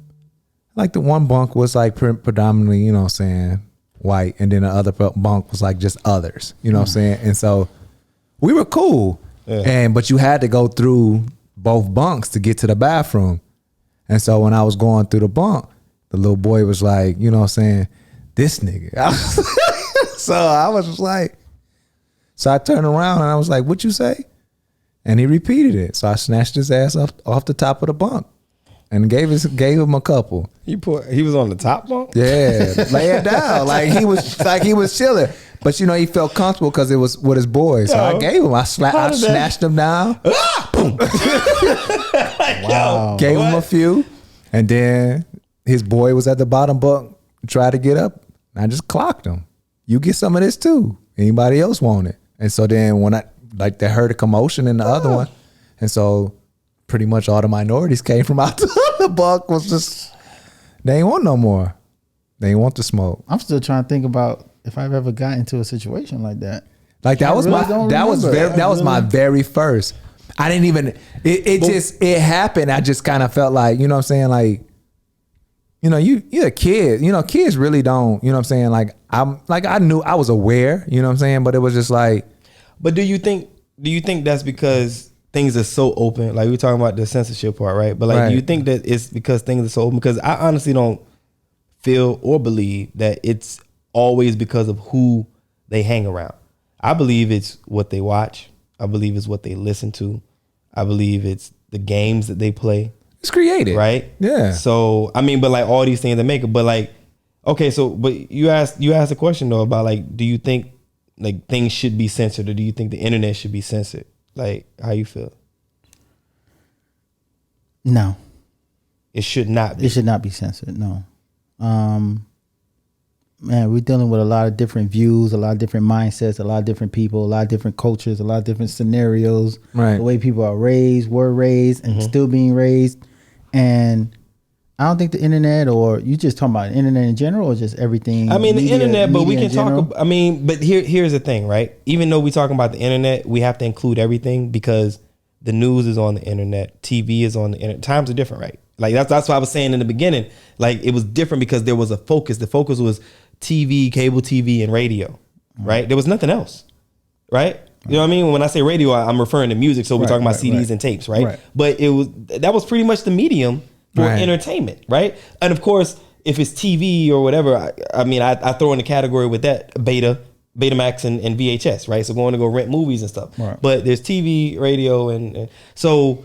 Speaker 4: like the one bunk was like predominantly, you know what I'm saying, white, and then the other bunk was like just others. You know what I'm saying? And so we were cool, but you had to go through both bunks to get to the bathroom. And so when I was going through the bunk, the little boy was like, you know what I'm saying, this nigga. So I was just like, so I turned around and I was like, what you say? And he repeated it. So I snatched his ass up off the top of the bunk and gave him a couple.
Speaker 1: He was on the top bunk?
Speaker 4: Yeah, lay it down. Like he was chilling. But you know, he felt comfortable because it was with his boys. So I gave him. I snatched him down. Boom.
Speaker 2: Wow.
Speaker 4: Gave him a few. And then his boy was at the bottom bunk, tried to get up. I just clocked him. You get some of this too. Anybody else want it? And so then when they heard a commotion in the other one. And so pretty much all the minorities came from out the bunk, was just, they ain't want no more. They ain't want the smoke.
Speaker 2: I'm still trying to think about if I've ever got into a situation like that.
Speaker 4: Like that was my very first. I didn't even, it happened. I just kind of felt like, you know what I'm saying? Like, you know, you're a kid, you know, kids really don't, you know what I'm saying? Like I knew, I was aware, you know what I'm saying? But it was just like.
Speaker 1: But do you think that's because things are so open? Like we were talking about the censorship part, right? But like, do you think that it's because things are so open? Because I honestly don't feel or believe that it's always because of who they hang around. I believe it's what they watch. I believe it's what they listen to. I believe it's the games that they play.
Speaker 4: It's creative.
Speaker 1: Right?
Speaker 4: Yeah.
Speaker 1: So, I mean, but like all these things that make it, but like, okay, so, but you asked a question though about like, do you think like things should be censored, or do you think the internet should be censored? Like, how you feel?
Speaker 2: No.
Speaker 1: It should not be.
Speaker 2: It should not be censored, no. Man, we're dealing with a lot of different views, a lot of different mindsets, a lot of different people, a lot of different cultures, a lot of different scenarios.
Speaker 4: Right.
Speaker 2: The way people are raised, were raised, and still being raised. And I don't think the internet, or you just talking about the internet in general, or just everything?
Speaker 1: I mean,
Speaker 2: media,
Speaker 1: the internet, but we
Speaker 2: media
Speaker 1: can talk about, I mean, but here's the thing, right? Even though we're talking about the internet, we have to include everything because the news is on the internet, TV is on the internet. Times are different, right? Like that's what I was saying in the beginning. Like it was different because there was a focus. The focus was TV, cable TV, and radio, right? There was nothing else, right? You know what I mean? When I say radio, I'm referring to music. So we're talking about CDs and tapes, right? But that was pretty much the medium for entertainment, right? And of course, if it's TV or whatever, I mean, I throw in the category with that Betamax and VHS, right? So going to go rent movies and stuff. Right. But there's TV, radio, and so.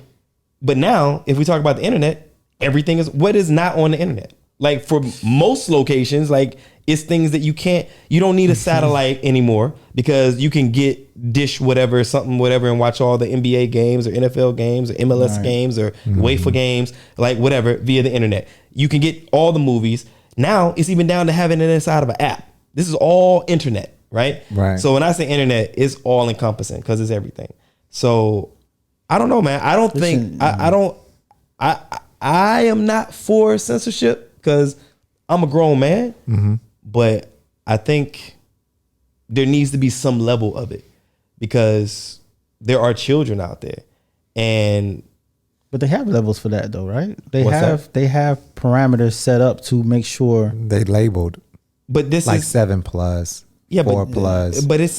Speaker 1: But now, if we talk about the internet, everything is what is not on the internet. Like for most locations, like it's things that you don't need a satellite anymore because you can get dish whatever, something, whatever, and watch all the NBA games or NFL games or MLS games or UEFA games, like whatever, via the internet. You can get all the movies. Now it's even down to having it inside of an app. This is all internet, right?
Speaker 4: Right.
Speaker 1: So when I say internet, it's all encompassing because it's everything. So I don't know, man. I don't think I am not for censorship because I'm a grown man, but I think there needs to be some level of it because there are children out there, but
Speaker 2: they have levels for that though, right? They have parameters set up to make sure
Speaker 4: they labeled.
Speaker 1: But this
Speaker 4: like
Speaker 1: is
Speaker 4: 7+, 4+.
Speaker 1: But it's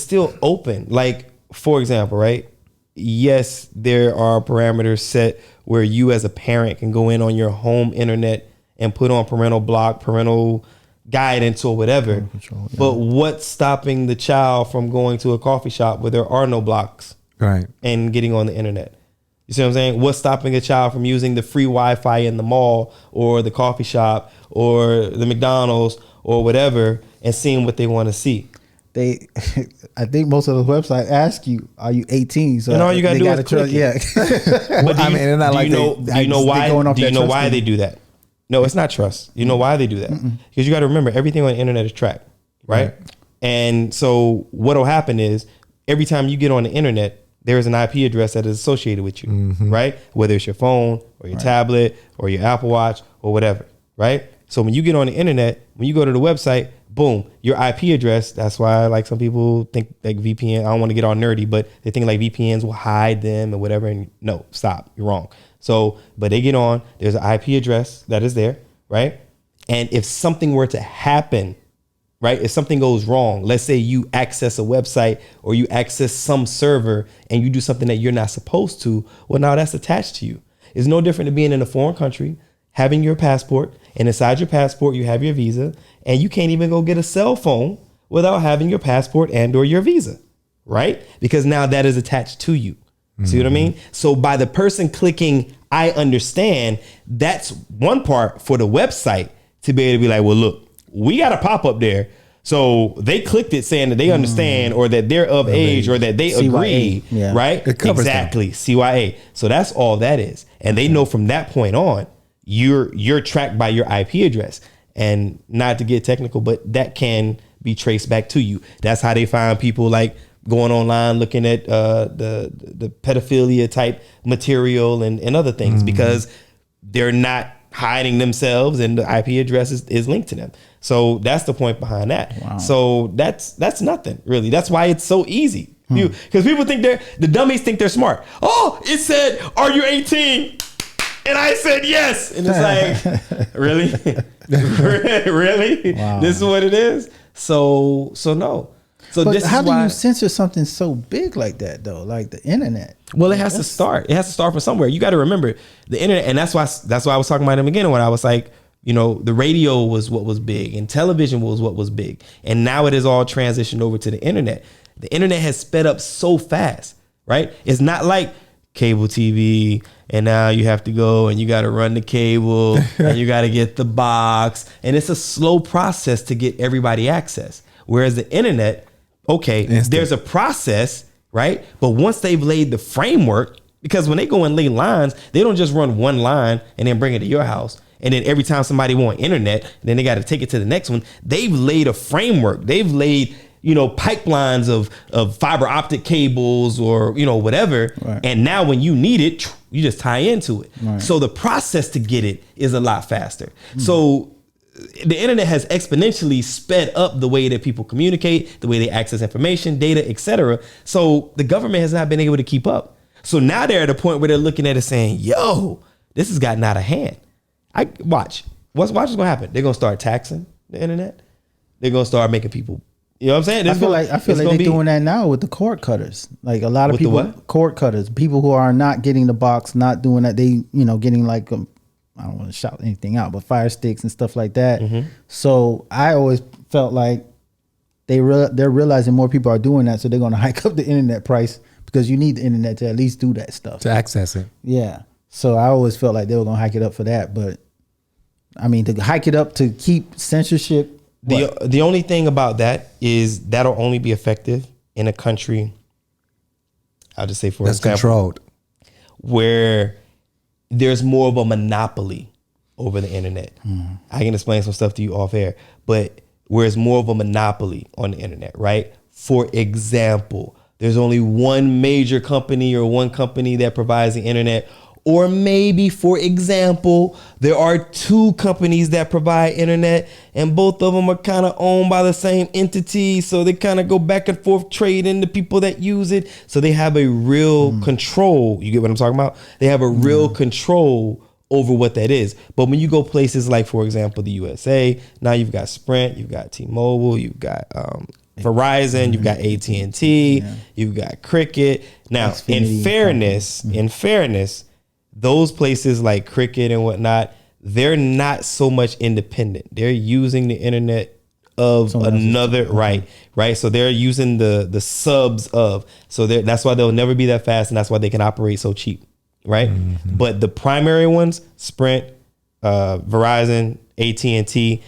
Speaker 1: still open. Like for example, right? Yes, there are parameters set where you as a parent can go in on your home internet and put on parental block, parental guidance or whatever. But what's stopping the child from going to a coffee shop where there are no blocks and getting on the internet? You see what I'm saying? What's stopping a child from using the free Wi-Fi in the mall or the coffee shop or the McDonald's or whatever and seeing what they want to see?
Speaker 2: I think most of the websites ask you, "Are you 18?" So
Speaker 1: and all you gotta do is click it. But do you know why they do that? No, it's not trust. You know why they do that? Because you got to remember everything on the internet is tracked, right? And so what'll happen is every time you get on the internet, there is an IP address that is associated with you, right? Whether it's your phone or your tablet or your Apple Watch or whatever, right? So when you get on the internet, when you go to the website, boom, your IP address. That's why like some people think like VPN, I don't want to get all nerdy, but they think like VPNs will hide them and whatever. And no, stop, you're wrong. So, but they get on, there's an IP address that is there, right? And if something were to happen right? If something goes wrong, let's say you access a website or you access some server and you do something that you're not supposed to, well, now that's attached to you. It's no different than being in a foreign country, having your passport, and inside your passport, you have your visa, and you can't even go get a cell phone without having your passport and or your visa, right? Because now that is attached to you. See what I mean? So by the person clicking, I understand, that's one part for the website to be able to be like, well, look, we got a pop up there. So they clicked it saying that they understand or that they're of age or that they
Speaker 2: CYA,
Speaker 1: agree, right?
Speaker 4: It covers
Speaker 1: exactly, CYA. So that's all that is. And they know from that point on, you're tracked by your IP address. And not to get technical, but that can be traced back to you. That's how they find people like going online looking at the pedophilia type material and other things because they're not hiding themselves and the IP address is linked to them. So that's the point behind that. Wow. So that's nothing really. That's why it's so easy. Because people think the dummies think they're smart. Oh, it said, are you 18? And I said yes. And it's like, really? Really? Wow. This is what it is? So no. So
Speaker 2: but
Speaker 1: this
Speaker 2: how
Speaker 1: is
Speaker 2: do
Speaker 1: why,
Speaker 2: you censor something so big like that though? Like the internet.
Speaker 1: Well, it has to start. It has to start from somewhere. You got to remember the internet, and that's why I was talking about in the beginning when I was like, the radio was what was big and television was what was big, and now it is all transitioned over to the internet. The internet has sped up so fast, right? It's not like cable TV, and now you have to go and you got to run the cable and you got to get the box, and it's a slow process to get everybody access. Whereas the internet, okay, there's a process, right? But once they've laid the framework, because when they go and lay lines, they don't just run one line and then bring it to your house. And then every time somebody want internet, then they got to take it to the next one. They've laid a framework. They've laid, pipelines of fiber optic cables or, whatever. Right. And now when you need it, you just tie into it. Right. So the process to get it is a lot faster. So the internet has exponentially sped up the way that people communicate, the way they access information, data, etc. So the government has not been able to keep up. So now they're at a point where they're looking at it saying, yo, this has gotten out of hand. Watch what's going to happen. They're going to start taxing the internet. They're going to start making people, you know what I'm saying?
Speaker 2: I feel like they're doing that now with the cord cutters. Like a lot of people, cord cutters, people who are not getting the box, not doing that. They, getting like I don't want to shout anything out, but fire sticks and stuff like that. Mm-hmm. So I always felt like they're realizing more people are doing that, so they're going to hike up the internet price because you need the internet to at least do that stuff.
Speaker 4: To access it.
Speaker 2: Yeah. So I always felt like they were going to hike it up for that, but I mean to hike it up to keep censorship.
Speaker 1: The only thing about that is that'll only be effective in a country, I'll just say for
Speaker 4: that's
Speaker 1: example,
Speaker 4: controlled,
Speaker 1: where there's more of a monopoly over the internet. I can explain some stuff to you off air, but where it's more of a monopoly on the internet, right? For example, there's only one major company or one company that provides the internet. Or maybe, for example, there are two companies that provide internet and both of them are kind of owned by the same entity. So they kind of go back and forth trading the people that use it. So they have a real control. You get what I'm talking about? They have a real control over what that is. But when you go places like, for example, the USA, now you've got Sprint, you've got T-Mobile, you've got Verizon, you've got AT&T, you've got Cricket. Now, in fairness, those places like Cricket and whatnot, they're not so much independent. They're using the internet of another, right? So they're using the subs of, so that's why they'll never be that fast, and that's why they can operate so cheap, right? Mm-hmm. But the primary ones, Sprint, Verizon, AT&T.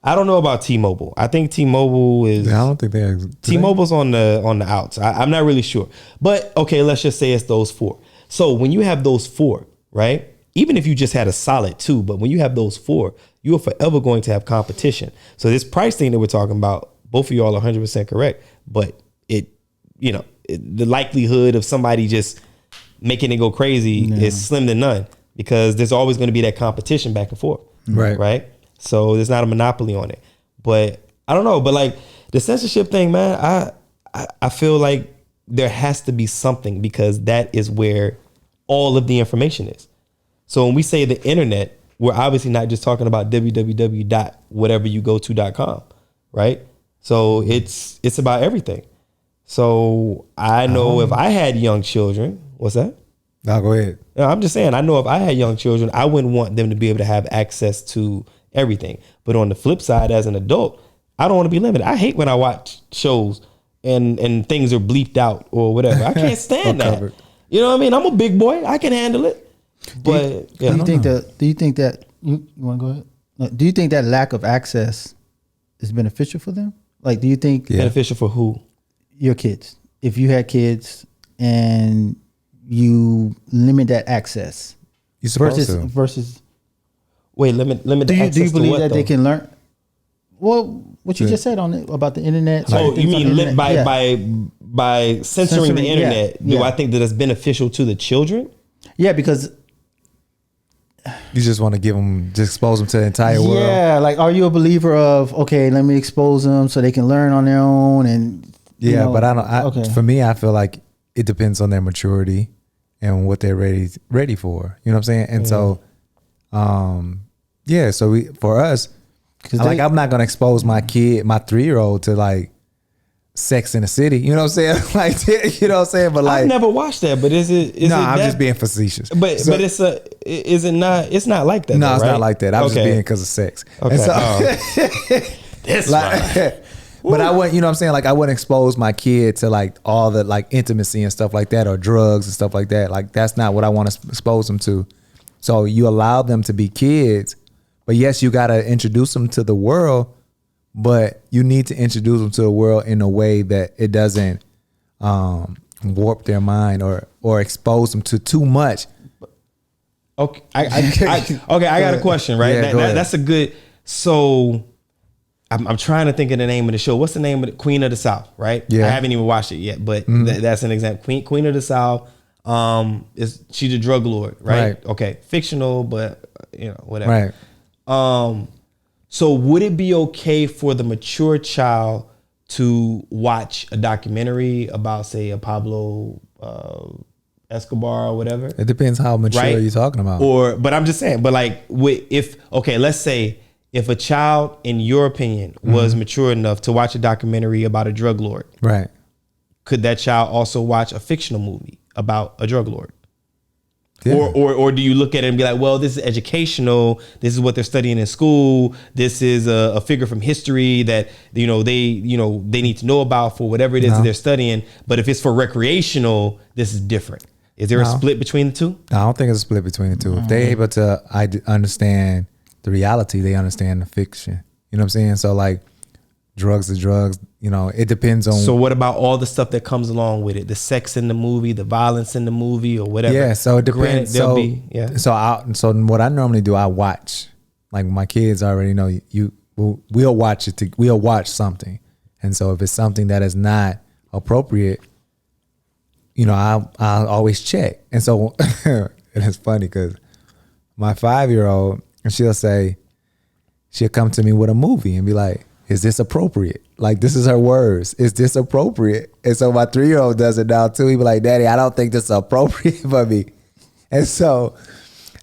Speaker 1: I don't know about T-Mobile. I think T-Mobile is.
Speaker 4: I don't think they're.
Speaker 1: T-Mobile's on the outs. I'm not really sure, but okay, let's just say it's those four. So when you have those four, right? Even if you just had a solid two, but when you have those four, you are forever going to have competition. So this price thing that we're talking about, both of y'all are 100% correct, but the likelihood of somebody just making it go crazy is slim to none because there's always going to be that competition back and forth. Right. So there's not a monopoly on it, but I don't know. But like the censorship thing, man, I feel like there has to be something because that is where all of the information is. So when we say the internet, we're obviously not just talking about www.whateveryougoto.com, right? So it's about everything. So I know if I had young children, what's that?
Speaker 4: No, go ahead.
Speaker 1: No, I'm just saying, I know if I had young children, I wouldn't want them to be able to have access to everything. But on the flip side, as an adult, I don't want to be limited. I hate when I watch shows and things are bleeped out or whatever. I can't stand that.
Speaker 4: Covered.
Speaker 1: You know what I mean? I'm a big boy. I can handle it. But
Speaker 2: Do you think that you want to go ahead? Do you think that lack of access is beneficial for them? Like, do you think
Speaker 1: beneficial for who?
Speaker 2: Your kids? If you had kids and you limit that access,
Speaker 4: You supposed to.
Speaker 2: versus.
Speaker 1: Wait, limit the
Speaker 2: Do you
Speaker 1: access
Speaker 2: believe
Speaker 1: to what,
Speaker 2: that
Speaker 1: though?
Speaker 2: they can learn? Well, what you just said on it about the internet.
Speaker 1: Oh,
Speaker 2: certain
Speaker 1: you
Speaker 2: things on the
Speaker 1: mean
Speaker 2: internet.
Speaker 1: by censoring the
Speaker 2: Censoring,
Speaker 1: internet? Do
Speaker 2: yeah.
Speaker 1: I think that it's beneficial to the children?
Speaker 2: Yeah, because
Speaker 4: You just want to give them, just expose them to the entire world.
Speaker 2: yeah, like, are you a believer of, okay, let me expose them so they can learn on their own and you know,
Speaker 4: but I don't.
Speaker 2: okay.
Speaker 4: For me, I feel like it depends on their maturity and what they're ready for. You know what I'm saying? And so, So for us, like, I'm not gonna expose my kid, my 3-year-old, to like Sex in the City. You know what I'm saying? Like, you know what I'm saying? But like,
Speaker 1: I've never watched that. But is it?
Speaker 4: no, I'm just being facetious.
Speaker 1: But is it not? It's not like that.
Speaker 4: No,
Speaker 1: though,
Speaker 4: it's
Speaker 1: right?
Speaker 4: not like that. I'm just being because of sex.
Speaker 1: Okay.
Speaker 4: And so,
Speaker 1: That's
Speaker 4: like, but I wouldn't, you know what I'm saying? Like, I wouldn't expose my kid to like all the like intimacy and stuff like that, or drugs and stuff like that. Like, that's not what I want to expose them to. So you allow them to be kids, but yes, you got to introduce them to the world, but you need to introduce them to the world in a way that it doesn't warp their mind or expose them to too much.
Speaker 1: Okay, I got a question. Right,
Speaker 4: Yeah, go ahead.
Speaker 1: that's a good. So, I'm trying to think of the name of the show. What's the name of the Queen of the South? Right.
Speaker 4: Yeah.
Speaker 1: I haven't even watched it yet, but that's an example. Queen of the South. She's a drug lord, right?
Speaker 4: Right.
Speaker 1: Okay, fictional, but whatever.
Speaker 4: Right.
Speaker 1: So would it be okay for the mature child to watch a documentary about, say, a Pablo Escobar or whatever?
Speaker 4: It depends how mature
Speaker 1: Right?
Speaker 4: you're talking about.
Speaker 1: But I'm just saying, but like, let's say if a child, in your opinion, was mature enough to watch a documentary about a drug lord,
Speaker 4: Right.
Speaker 1: could that child also watch a fictional movie about a drug lord?
Speaker 4: Yeah.
Speaker 1: Or do you look at it and be like, well, this is educational. This is what they're studying in school. This is a figure from history that they need to know about for whatever it is that they're studying. But if it's for recreational, this is different. Is there a split between the two?
Speaker 4: No, I don't think it's a split between the two. If they're able to understand the reality, they understand the fiction. You know what I'm saying? So like, drugs are drugs. You know, it depends on.
Speaker 1: So what about all the stuff that comes along with it? The sex in the movie, the violence in the movie, or whatever.
Speaker 4: Yeah, so it depends. So what I normally do, I watch. Like, my kids already know we'll watch it. We'll watch something, and so if it's something that is not appropriate, I'll always check. And so it's funny because my 5-year-old, she'll come to me with a movie and be like, is this appropriate? Like, this is her words. Is this appropriate? And so my 3-year-old does it now too. He be like, Daddy, I don't think this is appropriate for me. And so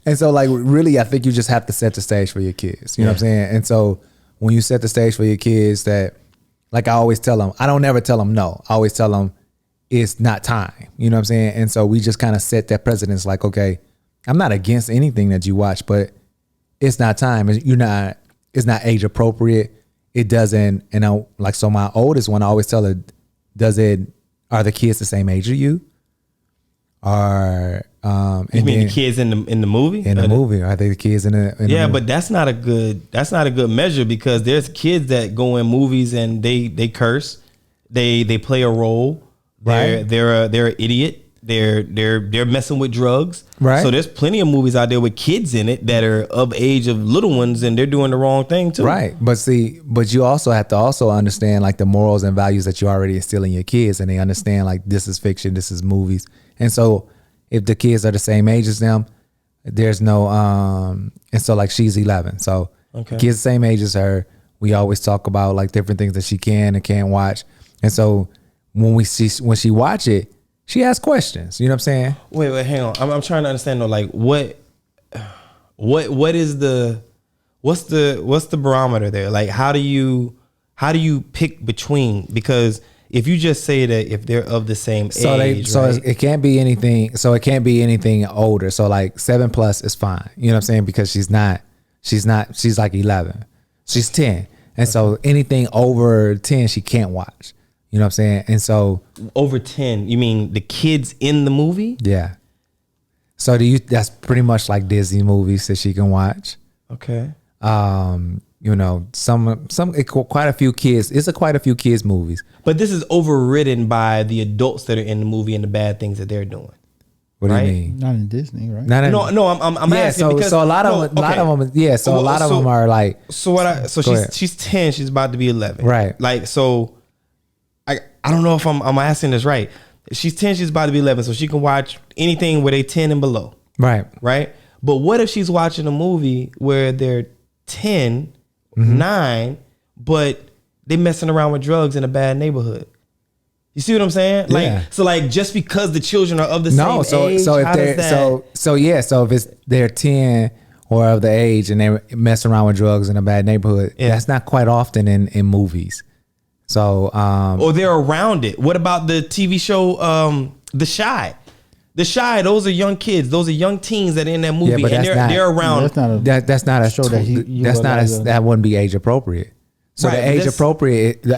Speaker 4: like, really, I think you just have to set the stage for your kids. You know what I'm saying? And so when you set the stage for your kids, that, like, I always tell them, I don't never tell them no. I always tell them it's not time. You know what I'm saying? And so we just kind of set that precedence, like, okay, I'm not against anything that you watch, but it's not time. It's not age appropriate. It doesn't, so my oldest one, I always tell her, are the kids the same age as you?
Speaker 1: You mean the kids in the movie?
Speaker 4: In the movie, are they the kids in the movie?
Speaker 1: But that's not a good measure, because there's kids that go in movies and they curse, they play a role, they're an idiot, they're messing with drugs,
Speaker 4: right?
Speaker 1: So there's plenty of movies out there with kids in it that are of age of little ones, and they're doing the wrong thing too,
Speaker 4: right? But you also have to understand, like, the morals and values that you already instill in your kids, and they understand, like, this is fiction, this is movies. And so if the kids are the same age as them, there's no and so, like, she's 11, so
Speaker 1: okay.
Speaker 4: Kids the same age as her, we always talk about, like, different things that she can and can't watch. And so when she watch it, she asks questions. You know what I'm saying? Wait,
Speaker 1: hang on. I'm trying to understand though. Like, what's the barometer there? Like, how do you how do you pick between? Because if you just say that if they're of the same age, right?
Speaker 4: it can't be anything. So it can't be anything older. So like 7+ is fine. You know what I'm saying? Because she's like 11. She's 10. And so anything over 10, she can't watch. You know what I'm saying? And so
Speaker 1: over 10, you mean the kids in the movie?
Speaker 4: yeah. So that's pretty much like Disney movies that she can watch.
Speaker 1: Okay.
Speaker 4: You know, quite a few kids. It's quite a few kids movies.
Speaker 1: But this is overridden by the adults that are in the movie and the bad things that they're doing.
Speaker 4: What do
Speaker 1: Right?
Speaker 4: you mean?
Speaker 2: Not in Disney, right?
Speaker 1: No, I'm asking because
Speaker 4: so a lot of them, yeah. So a lot of them are like.
Speaker 1: So she's 10. She's about to be 11.
Speaker 4: Right.
Speaker 1: Like so, I don't know if I'm asking this right. She's 10. She's about to be 11, so she can watch anything where they 10 and below.
Speaker 4: Right.
Speaker 1: Right. But what if she's watching a movie where they're 10, 9, but they messing around with drugs in a bad neighborhood? You see what I'm saying? Like,
Speaker 4: Yeah.
Speaker 1: so like just because the children are of the same age,
Speaker 4: so if
Speaker 1: how
Speaker 4: they're
Speaker 1: does that?
Speaker 4: so if they're 10 or of the age and they mess around with drugs in a bad neighborhood, that's not quite often in movies. So
Speaker 1: or they're around it. What about the TV show The Shy? The Shy, those are young kids. Those are young teens that are in that movie,
Speaker 4: but
Speaker 1: and they're around.
Speaker 2: That's not a
Speaker 4: show
Speaker 2: that
Speaker 4: wouldn't be age appropriate. So
Speaker 1: Right,
Speaker 4: the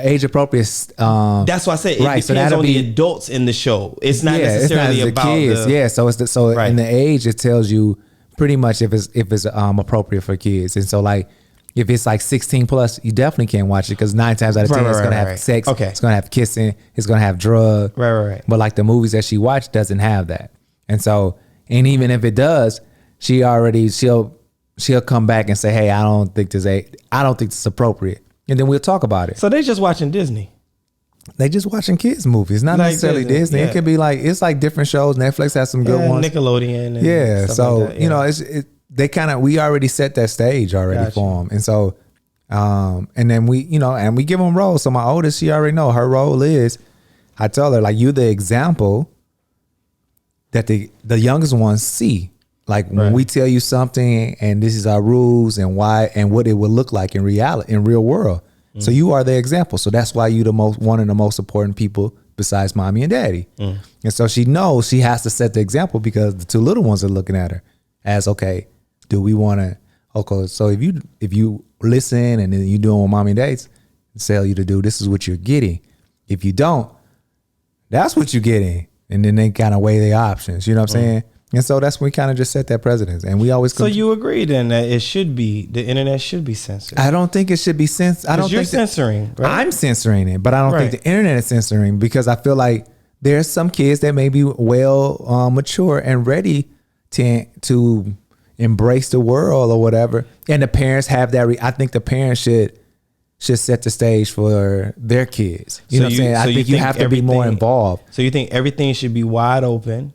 Speaker 4: age appropriate.
Speaker 1: That's why I say it
Speaker 4: right,
Speaker 1: depends
Speaker 4: so that'll
Speaker 1: on the
Speaker 4: be
Speaker 1: adults in the show. It's not
Speaker 4: it's
Speaker 1: necessarily
Speaker 4: the
Speaker 1: about
Speaker 4: kids.
Speaker 1: the
Speaker 4: So it's
Speaker 1: Right.
Speaker 4: in the age it tells you pretty much if it's appropriate for kids. And so like if it's like 16+, you definitely can't watch it because 9 times out of 10 it's gonna have sex.
Speaker 1: Okay.
Speaker 4: It's gonna have kissing. It's gonna have drug.
Speaker 1: Right.
Speaker 4: But like the movies that she watched doesn't have that. And so, and even if it does, she'll come back and say, hey, I don't think this is appropriate. And then we'll talk about it.
Speaker 1: So they just watching Disney.
Speaker 4: They just watching kids movies, not
Speaker 1: Like
Speaker 4: necessarily
Speaker 1: Disney,
Speaker 4: Disney.
Speaker 1: yeah.
Speaker 4: It could be like, it's like different shows. Netflix has some good ones.
Speaker 1: Nickelodeon. And
Speaker 4: Yeah.
Speaker 1: stuff
Speaker 4: So,
Speaker 1: like that,
Speaker 4: you know, we already set that stage already
Speaker 1: Gotcha.
Speaker 4: for them. And so, and then we give them roles. So my oldest, she already know her role is, I tell her like, you the example that the youngest ones see. Like when we tell you something and this is our rules and why and what it would look like in reality, in real world. So you are the example. So that's why you one of the most important people besides mommy and daddy. And so she knows she has to set the example because the two little ones are looking at her as, okay, do we want to, okay, so if you listen and then you doing what mommy and daddy tell you to do, this is what you're getting. If you don't, that's what you're getting. And then they kind of weigh their options. You know what I'm saying? And so that's when we kind of just set that precedence. And we always
Speaker 1: So you agree then that the internet should be censored?
Speaker 4: I don't think it should be censored. I don't
Speaker 1: You're
Speaker 4: think
Speaker 1: censoring, right?
Speaker 4: I'm censoring it, but I don't think the internet is censoring because I feel like there's some kids that may be well mature and ready to embrace the world or whatever. And the parents have that. I think the parents should set the stage for their kids. You know what I'm saying? I think you have to be more involved.
Speaker 1: So you think everything should be wide open?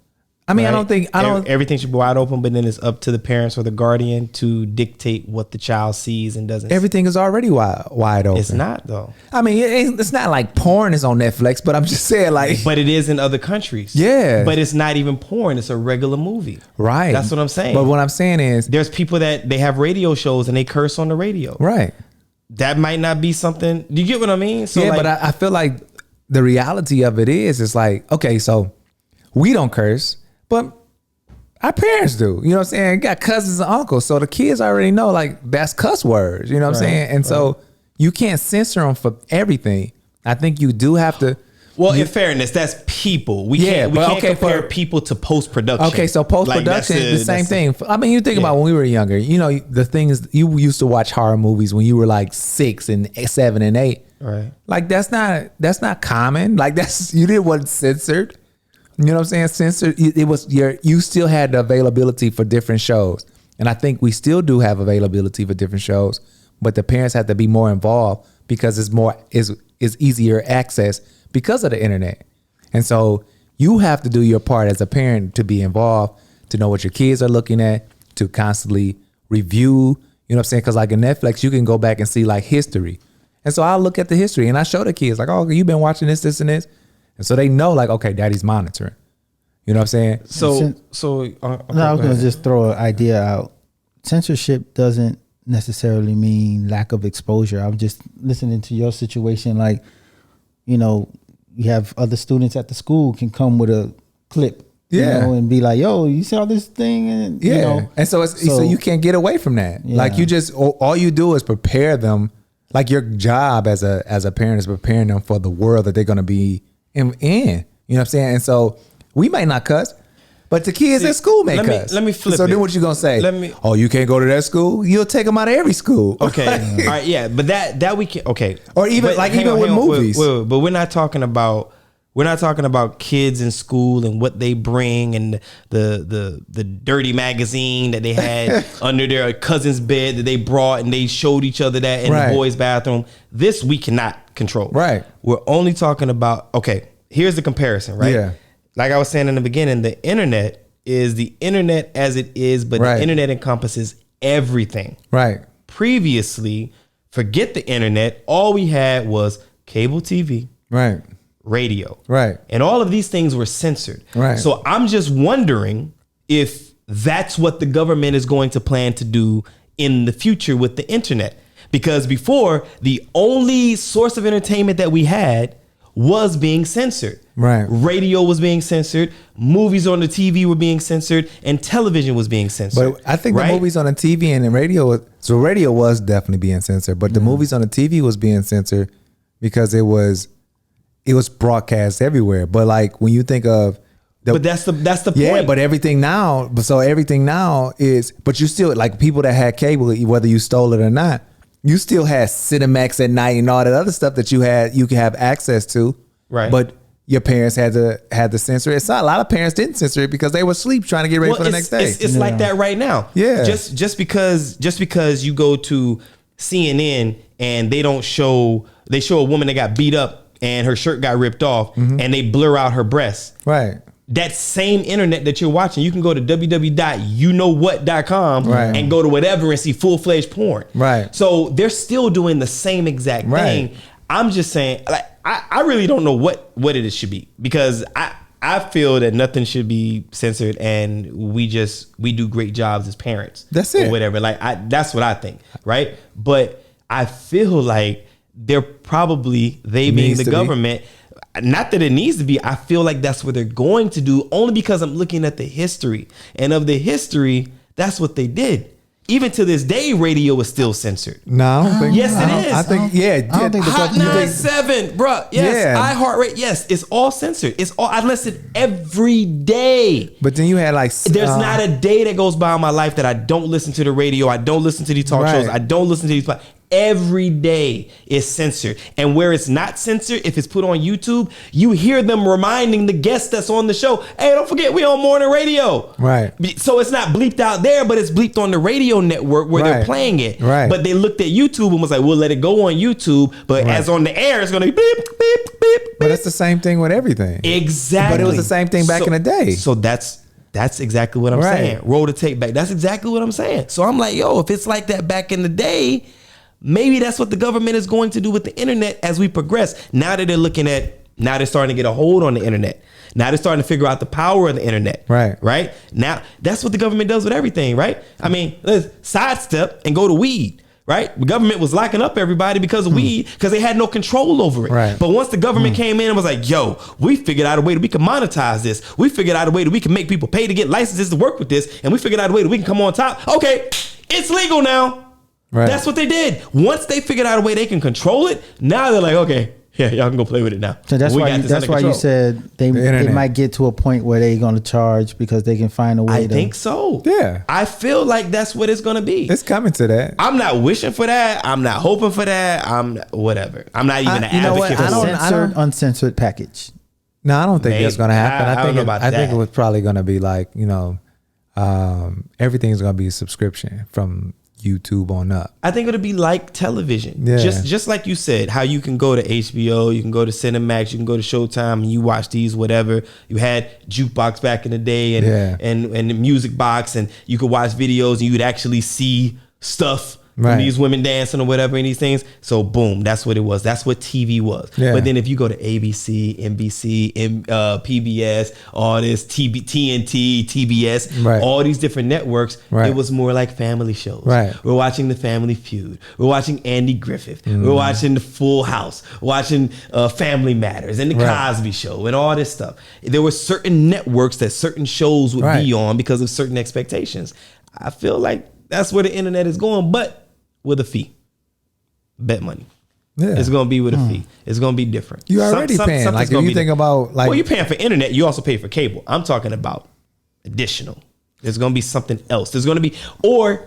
Speaker 4: I mean,
Speaker 1: right?
Speaker 4: I don't.
Speaker 1: Everything should be wide open, but then it's up to the parents or the guardian to dictate what the child sees and doesn't.
Speaker 4: Everything is already wide open.
Speaker 1: It's not though.
Speaker 4: I mean, it's not like porn is on Netflix, but I'm just saying like.
Speaker 1: But it is in other countries.
Speaker 4: Yeah.
Speaker 1: But it's not even porn. It's a regular movie.
Speaker 4: Right.
Speaker 1: That's what I'm saying.
Speaker 4: But what I'm saying is,
Speaker 1: there's people that they have radio shows and they curse on the radio.
Speaker 4: Right.
Speaker 1: That might not be something. Do you get what I mean? So
Speaker 4: yeah,
Speaker 1: like,
Speaker 4: but I feel like the reality of it is, it's like, okay, so we don't curse, but our parents do. You know what I'm saying? Got cousins and uncles. So the kids already know like that's cuss words. You know what I'm saying? And so you can't censor them for everything. I think you do have to.
Speaker 1: Well, in fairness, that's people. We can't compare people to post-production.
Speaker 4: Okay, so post-production is the same thing. I mean, you think about when we were younger, you know, the thing is, you used to watch horror movies when you were like 6 and 7 and 8.
Speaker 1: Right.
Speaker 4: Like that's not common. Like you didn't want censored. You know what I'm saying? Censored. It was you still had the availability for different shows. And I think we still do have availability for different shows, but the parents have to be more involved because it's easier access because of the internet. And so you have to do your part as a parent to be involved, to know what your kids are looking at, to constantly review, you know what I'm saying? Because like in Netflix, you can go back and see like history. And so I'll look at the history and I show the kids like, oh, you've been watching this, this, and this. And so they know like, okay, daddy's monitoring. You know what I'm saying?
Speaker 2: I was going to just throw an idea out. Censorship doesn't necessarily mean lack of exposure. I'm just listening to your situation. Like, you know, you have other students at the school can come with a clip, you know, and be like, yo, you saw this thing? And, you know,
Speaker 4: and so you can't get away from that.
Speaker 2: Yeah.
Speaker 4: Like, you just, all you do is prepare them. Like, your job as a parent is preparing them for the world that they're going to be in. You know what I'm saying? And so we might not cuss, but the kids at school may cuss.
Speaker 1: Let me flip
Speaker 4: So
Speaker 1: it.
Speaker 4: then what you going to say? Oh, you can't go to that school? You'll take them out of every school.
Speaker 1: Okay. All right. Yeah. But that we can. Okay.
Speaker 4: Or even
Speaker 1: but
Speaker 4: even with movies.
Speaker 1: Wait, but we're not talking about kids in school and what they bring and the dirty magazine that they had under their cousin's bed that they brought and they showed each other that in the boys' bathroom. This we cannot control.
Speaker 4: Right.
Speaker 1: We're only talking about, okay, here's the comparison, right?
Speaker 4: Yeah.
Speaker 1: Like I was saying in the beginning, the internet is the internet as it is, but the internet encompasses everything.
Speaker 4: Right.
Speaker 1: Previously, forget the internet. All we had was cable TV.
Speaker 4: Right.
Speaker 1: Radio.
Speaker 4: Right.
Speaker 1: And all of these things were censored.
Speaker 4: Right.
Speaker 1: So I'm just wondering if that's what the government is going to plan to do in the future with the internet. Because before, the only source of entertainment that we had was being censored.
Speaker 4: Right.
Speaker 1: Radio was being censored, movies on the TV were being censored, and television was being censored.
Speaker 4: But I think the movies on the TV and the radio, so radio was definitely being censored, but the movies on the TV was being censored because it was broadcast everywhere. But like when you think of
Speaker 1: but that's the point.
Speaker 4: Yeah, but everything now is, but you still, like, people that had cable, whether you stole it or not, you still had Cinemax at night and all that other stuff that you could have access to.
Speaker 1: Right.
Speaker 4: But your parents had to censor it. It's not, a lot of parents didn't censor it because they were asleep trying to get ready for the next day.
Speaker 1: It's like that right now.
Speaker 4: Yeah.
Speaker 1: Just because you go to CNN and they show a woman that got beat up and her shirt got ripped off and they blur out her breasts.
Speaker 4: Right.
Speaker 1: That same internet that you're watching, you can go to www.youknowwhat.com and go to whatever and see full-fledged porn.
Speaker 4: Right.
Speaker 1: So they're still doing the same exact thing. I'm just saying, like, I really don't know what it should be, because I feel that nothing should be censored and we do great jobs as parents.
Speaker 4: That's it.
Speaker 1: Or whatever. Like, that's what I think. Right. But I feel like they being the government, not that it needs to be, I feel like that's what they're going to do, only because I'm looking at the history. And of the history, that's what they did. Even to this day, radio is still censored.
Speaker 4: No, I don't think.
Speaker 1: Yes, it is.
Speaker 4: I think,
Speaker 2: I don't think
Speaker 1: Hot 97, bro. Yes, iHeartRadio. Yes, it's all censored. It's all, I listen every day.
Speaker 4: But then you had like,
Speaker 1: there's not a day that goes by in my life that I don't listen to the radio. I don't listen to these talk shows. I don't listen to these. Every day is censored. And where it's not censored, if it's put on YouTube, you hear them reminding the guests that's on the show, hey, don't forget we on morning radio.
Speaker 4: Right.
Speaker 1: So it's not bleeped out there, but it's bleeped on the radio network where they're playing it.
Speaker 4: Right.
Speaker 1: But they looked at YouTube and was like, we'll let it go on YouTube, but as on the air, it's going to be beep, beep, beep, beep.
Speaker 4: But it's the same thing with everything.
Speaker 1: Exactly.
Speaker 4: But it was the same thing back in the day.
Speaker 1: So that's exactly what I'm saying. Roll the tape back. That's exactly what I'm saying. So I'm like, yo, if it's like that back in the day, maybe that's what the government is going to do with the internet as we progress. Now that they're starting to get a hold on the internet. Now they're starting to figure out the power of the internet. Right. Now that's what the government does with everything. Right. I mean, let's sidestep and go to weed. Right. The government was locking up everybody because of weed, because they had no control over it.
Speaker 4: Right.
Speaker 1: But once the government came in and was like, yo, we figured out a way that we can monetize this. We figured out a way that we can make people pay to get licenses to work with this. And we figured out a way that we can come on top. Okay, it's legal now. Right. That's what they did. Once they figured out a way they can control it, now they're like, okay, yeah, y'all can go play with it now.
Speaker 2: So that's why you said they might get to a point where they're going to charge because they can find a way.
Speaker 1: I think so.
Speaker 4: Yeah.
Speaker 1: I feel like that's what it's going to be.
Speaker 4: It's coming to that.
Speaker 1: I'm not wishing for that. I'm not hoping for that. I'm whatever. I'm not even an advocate for
Speaker 2: censored, uncensored package.
Speaker 4: No, I don't think that's going to happen. I think it was probably going to be like, everything's going to be a subscription from YouTube on up.
Speaker 1: I think it'll be like television.
Speaker 4: Yeah.
Speaker 1: Just like you said, how you can go to HBO, you can go to Cinemax, you can go to Showtime and you watch these, whatever. You had Jukebox back in the day and the Music Box, and you could watch videos and you would actually see stuff
Speaker 4: Right.
Speaker 1: from these women dancing or whatever and these things. So boom, that's what it was. That's what TV was.
Speaker 4: Yeah.
Speaker 1: But then if you go to ABC, NBC, PBS, all this TNT, TBS,
Speaker 4: Right.
Speaker 1: all these different networks,
Speaker 4: Right.
Speaker 1: it was more like family shows.
Speaker 4: Right.
Speaker 1: We're watching The Family Feud. We're watching Andy Griffith. We're watching The Full House. Watching Family Matters and The
Speaker 4: Right.
Speaker 1: Cosby Show and all this stuff. There were certain networks that certain shows would
Speaker 4: Right.
Speaker 1: be on because of certain expectations. I feel like that's where the internet is going, but with a fee. Bet money.
Speaker 4: Yeah.
Speaker 1: It's going to be with a fee. It's going to be different.
Speaker 4: You already paying.
Speaker 1: Something's
Speaker 4: Like if
Speaker 1: gonna
Speaker 4: you
Speaker 1: be
Speaker 4: think about like,
Speaker 1: well, you're paying for internet. You also pay for cable. I'm talking about additional. There's going to be something else. There's going to be, or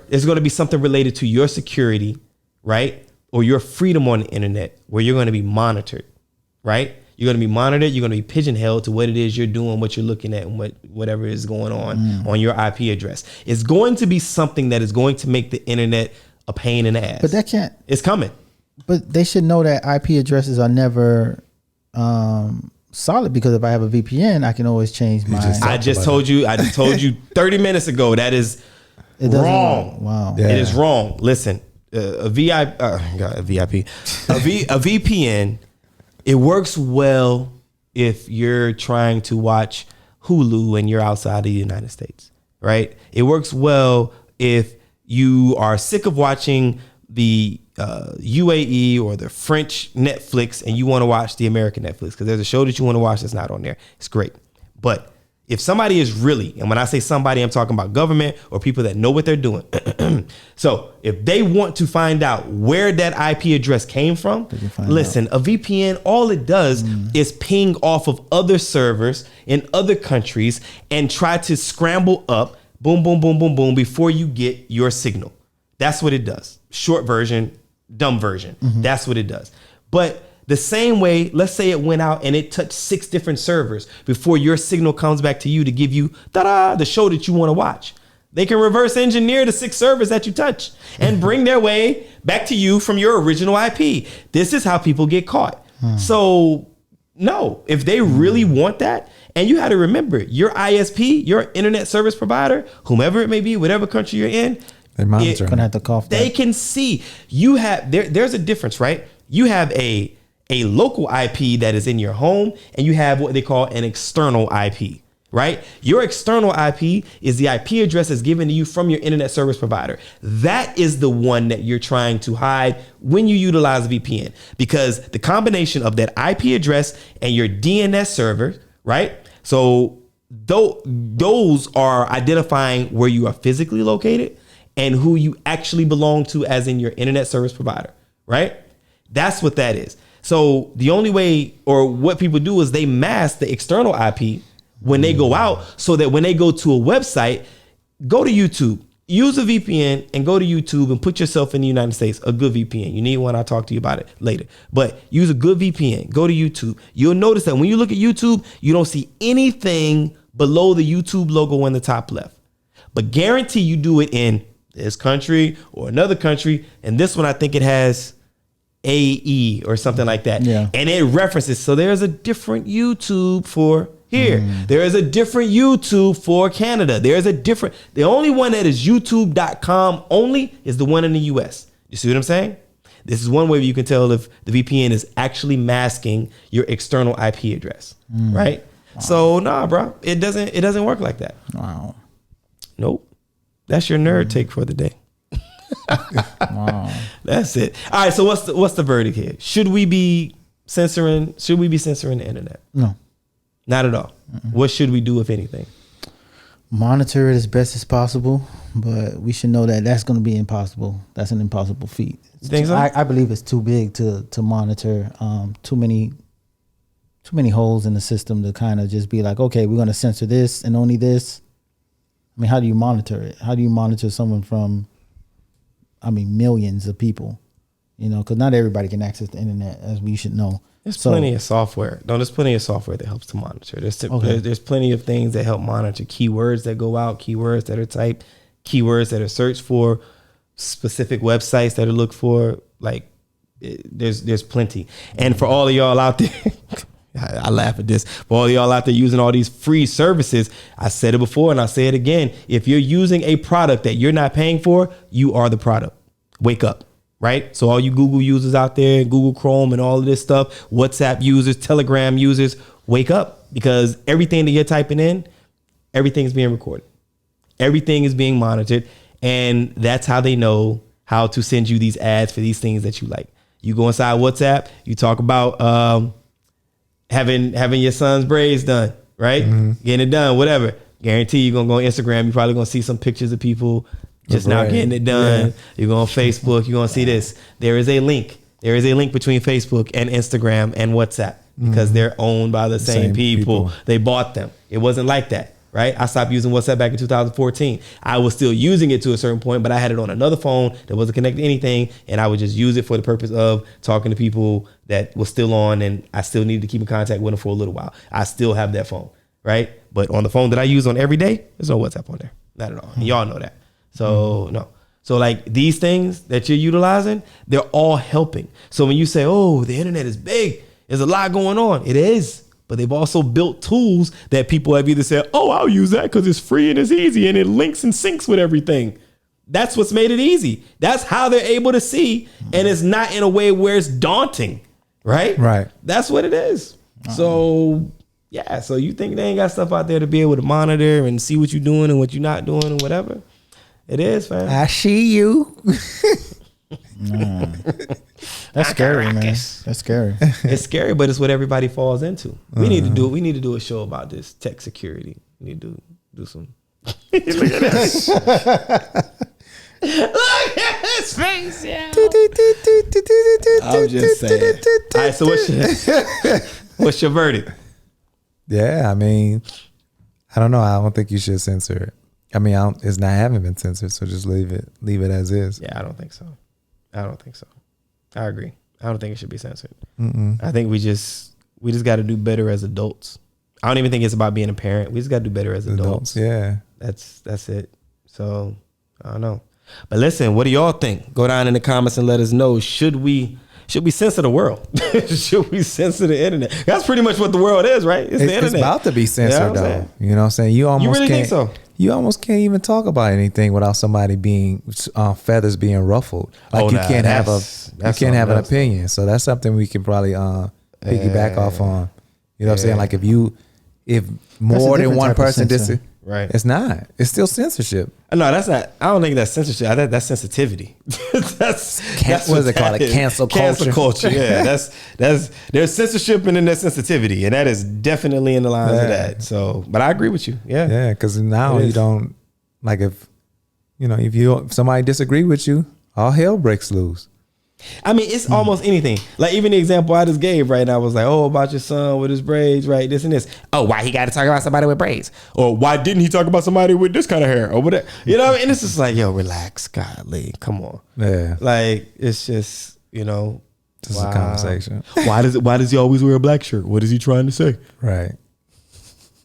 Speaker 1: there's going to be something related to your security, right? Or your freedom on the internet where you're going to be monitored, right? You're going to be monitored. You're going to be pigeonholed to what it is you're doing, what you're looking at, and whatever is going on your IP address. It's going to be something that is going to make the internet a pain in the ass.
Speaker 2: But that can't.
Speaker 1: It's coming.
Speaker 2: But they should know that IP addresses are never solid, because if I have a VPN, I can always change my.
Speaker 1: I just told you 30 minutes ago that is
Speaker 2: It doesn't
Speaker 1: wrong.
Speaker 2: work. Wow.
Speaker 4: Yeah.
Speaker 1: It is wrong. Listen, a VPN, it works well if you're trying to watch Hulu and you're outside of the United States, right? It works well if you are sick of watching the UAE or the French Netflix and you want to watch the American Netflix because there's a show that you want to watch that's not on there. It's great. But if somebody is really, and when I say somebody, I'm talking about government or people that know what they're doing. So if they want to find out where that IP address came from, listen, a VPN, all it does is ping off of other servers in other countries and try to scramble up, boom, boom, boom, boom, boom, before you get your signal. That's what it does. Short version, dumb version. That's what it does. But the same way, let's say it went out and it touched 6 different servers before your signal comes back to you to give you the show that you want to watch. They can reverse engineer the 6 servers that you touch and bring their way back to you from your original IP. This is how people get caught. So no, if they really want that, and you had to remember your ISP, your internet service provider, whomever it may be, whatever country you're in,
Speaker 4: they're monitoring.
Speaker 2: Gonna have to cough.
Speaker 1: they can see. You have there's a difference, right? You have a local IP that is in your home, and you have what they call an external IP, right? Your external IP is the IP address that's given to you from your internet service provider. That is the one that you're trying to hide when you utilize a VPN, because the combination of that IP address and your DNS server, right? So those are identifying where you are physically located and who you actually belong to as in your internet service provider, right? That's what that is. So the only way, or what people do, is they mask the external IP when they go out, so that when they go to a website, go to YouTube, use a VPN and go to YouTube and put yourself in the United States, a good VPN. You need one, I'll talk to you about it later. But use a good VPN, go to YouTube. You'll notice that when you look at YouTube, you don't see anything below the YouTube logo in the top left. But guarantee you do it in this country or another country, and this one I think it has AE or something like that.
Speaker 2: Yeah.
Speaker 1: And it references. So there's a different YouTube for here. There is a different YouTube for Canada. There's a different, the only one that is youtube.com only is the one in the US. You see what I'm saying? This is one way you can tell if the VPN is actually masking your external IP address, right? Wow. So nah, bro, it doesn't work like that.
Speaker 2: Wow.
Speaker 1: Nope. That's your nerd take for the day.
Speaker 2: Wow.
Speaker 1: That's it. All right. So what's the verdict here? Should we be censoring the internet?
Speaker 2: No.
Speaker 1: Not at all. What should we do, if anything?
Speaker 2: Monitor it as best as possible, but we should know that that's going to be impossible. That's an impossible feat.
Speaker 1: You think so?
Speaker 2: I believe it's too big to monitor. Too many holes in the system to kind of just be like, okay, we're going to censor this and only this. I mean, how do you monitor it? How do you monitor someone from, millions of people? You know, because not everybody can access the internet, as we should know.
Speaker 1: There's plenty of software. No, there's plenty of software that helps to monitor. There's plenty of things that help monitor keywords that go out, keywords that are typed, keywords that are searched for, specific websites that are looked for. Like, there's plenty. And for all of y'all out there, I laugh at this. For all y'all out there using all these free services, I said it before and I'll say it again. If you're using a product that you're not paying for, you are the product. Wake up, right? So all you Google users out there, Google Chrome and all of this stuff, WhatsApp users, Telegram users, wake up, because everything that you're typing in, everything is being recorded. Everything is being monitored. And that's how they know how to send you these ads for these things that you like. You go inside WhatsApp, you talk about having your son's braids done, right? Getting it done, whatever. Guarantee you're gonna go on Instagram. You're probably gonna see some pictures of people just now getting it done. Yeah. You go on Facebook, you're gonna see this. There is a link. There is a link between Facebook and Instagram and WhatsApp because they're owned by the same people. They bought them. It wasn't like that. Right? I stopped using WhatsApp back in 2014. I was still using it to a certain point, but I had it on another phone that wasn't connected to anything. And I would just use it for the purpose of talking to people that was still on, and I still needed to keep in contact with them for a little while. I still have that phone, right? But on the phone that I use on every day, there's no WhatsApp on there. Not at all. And y'all know that. So no. So like these things that you're utilizing, they're all helping. So when you say, oh, the internet is big, there's a lot going on. It is. But they've also built tools that people have either said, oh, I'll use that because it's free and it's easy and it links and syncs with everything. That's what's made it easy. That's how they're able to see. And it's not in a way where it's daunting, right?
Speaker 4: Right.
Speaker 1: That's what it is. So, yeah. So you think they ain't got stuff out there to be able to monitor and see what you're doing and what you're not doing and whatever? It is, fam.
Speaker 4: I see you.
Speaker 2: That's scary, man. That's scary.
Speaker 1: It's scary, but it's what everybody falls into. We need to do a show about this tech security. We need to do some. Look at this. Look at his face, yeah. I'm just saying. All right, so what's your verdict?
Speaker 4: Yeah, I mean, I don't know. I don't think you should censor it. I mean, it's not haven't been censored, so just leave it as is.
Speaker 1: Yeah, I don't think so. I agree. I don't think it should be censored. I think we just got to do better as adults. I don't even think it's about being a parent. We just got to do better as adults.
Speaker 4: Yeah,
Speaker 1: that's it. So I don't know. But listen, what do y'all think? Go down in the comments and let us know. Should we censor the world? Should we censor the internet? That's pretty much what the world is, right? It's the internet.
Speaker 4: It's about to be censored, though. You know what I'm saying?
Speaker 1: You really think so?
Speaker 4: You almost can't even talk about anything without somebody being feathers being ruffled. Like you can't have an opinion. So that's something we can probably piggyback off on. You know what I'm saying? Like if more than one person disagree.
Speaker 1: Right.
Speaker 4: It's not. It's still censorship.
Speaker 1: No, that's not. I don't think that's censorship. That's sensitivity. that's
Speaker 4: what is it called? Like cancel culture.
Speaker 1: Cancel culture. Yeah. There's censorship and then there's sensitivity, and that is definitely in the lines of that. So, but I agree with you. Yeah.
Speaker 4: Yeah, because now you don't like if somebody disagree with you, all hell breaks loose.
Speaker 1: I mean, it's almost anything. Like even the example I just gave right now was like, oh, about your son with his braids, right? This and this. Oh, why he got to talk about somebody with braids? Or why didn't he talk about somebody with this kind of hair? Or whatever. You know what I mean? And it's just like, yo, relax, golly, come on.
Speaker 4: Yeah.
Speaker 1: Like it's just,
Speaker 4: this is a conversation.
Speaker 1: Why does he always wear a black shirt? What is he trying to say?
Speaker 4: Right.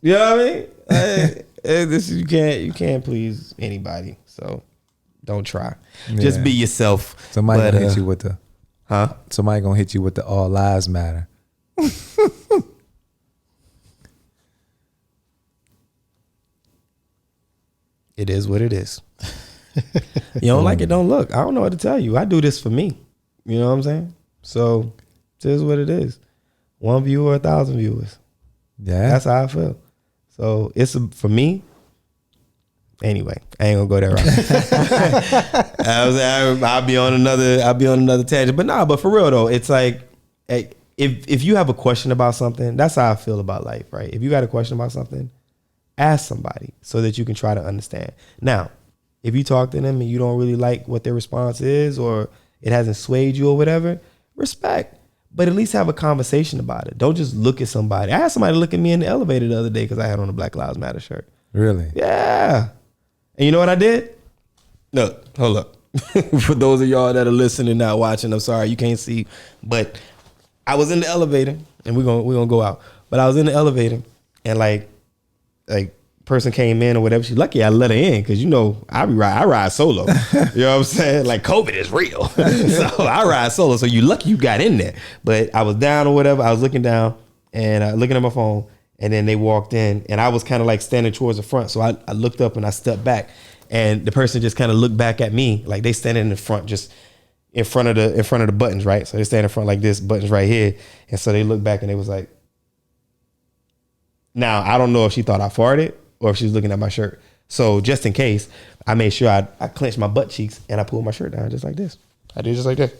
Speaker 1: You know what I mean? You can't please anybody. So don't try. Yeah. Just be yourself.
Speaker 4: Somebody gonna hit you with the Somebody gonna hit you with the all lives matter.
Speaker 1: It is what it is. You don't like it, don't look. I don't know what to tell you. I do this for me. You know what I'm saying? So it is what it is. 1 viewer, 1,000 viewers.
Speaker 4: Yeah.
Speaker 1: That's how I feel. So it's for me. Anyway, I ain't gonna go that route. I'll be on another tangent. But for real though, it's like if you have a question about something, that's how I feel about life, right? If you got a question about something, ask somebody so that you can try to understand. Now, if you talk to them and you don't really like what their response is, or it hasn't swayed you or whatever, respect. But at least have a conversation about it. Don't just look at somebody. I had somebody look at me in the elevator the other day because I had on a Black Lives Matter shirt.
Speaker 4: Really?
Speaker 1: Yeah. And you know what I did? Look, hold up. For those of y'all that are listening, not watching, I'm sorry, you can't see. But I was in the elevator, and we're gonna go out. But I was in the elevator, and like person came in or whatever. She's lucky I let her in because I ride solo. You know what I'm saying? Like COVID is real, so I ride solo. So you lucky you got in there. But I was down or whatever. I was looking down, looking at my phone, and then they walked in, and I was kind of like standing towards the front. So I looked up and I stepped back, and the person just kind of looked back at me, like they standing in the front, just in front of the buttons, right? So they stand in front like this, buttons right here. And so they looked back and they was like, now I don't know if she thought I farted or if she was looking at my shirt. So just in case, I made sure I clenched my butt cheeks and I pulled my shirt down just like this. I did just like that.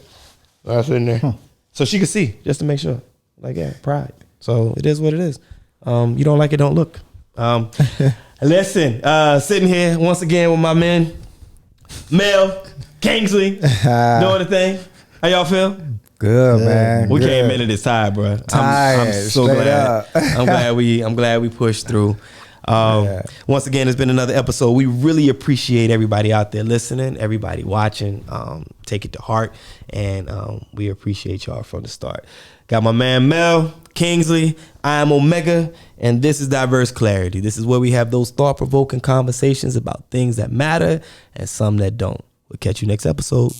Speaker 1: I was sitting there. So she could see, just to make sure. Like, yeah, pride. So it is what it is. You don't like it, don't look. Listen, sitting here once again with my men, Mel, Kingsley, doing the thing. How y'all feel?
Speaker 4: Good, man.
Speaker 1: We
Speaker 4: Good.
Speaker 1: came into this tired, bro.
Speaker 4: Tired,
Speaker 1: I'm so
Speaker 4: straight
Speaker 1: glad.
Speaker 4: up.
Speaker 1: I'm glad we pushed through. Once again, it's been another episode. We really appreciate everybody out there listening, everybody watching. Take it to heart, and we appreciate y'all from the start. Got my man Mel, Kingsley. I am OMEHGA, and this is Diverse Clarity. This is where we have those thought-provoking conversations about things that matter and some that don't. We'll catch you next episode.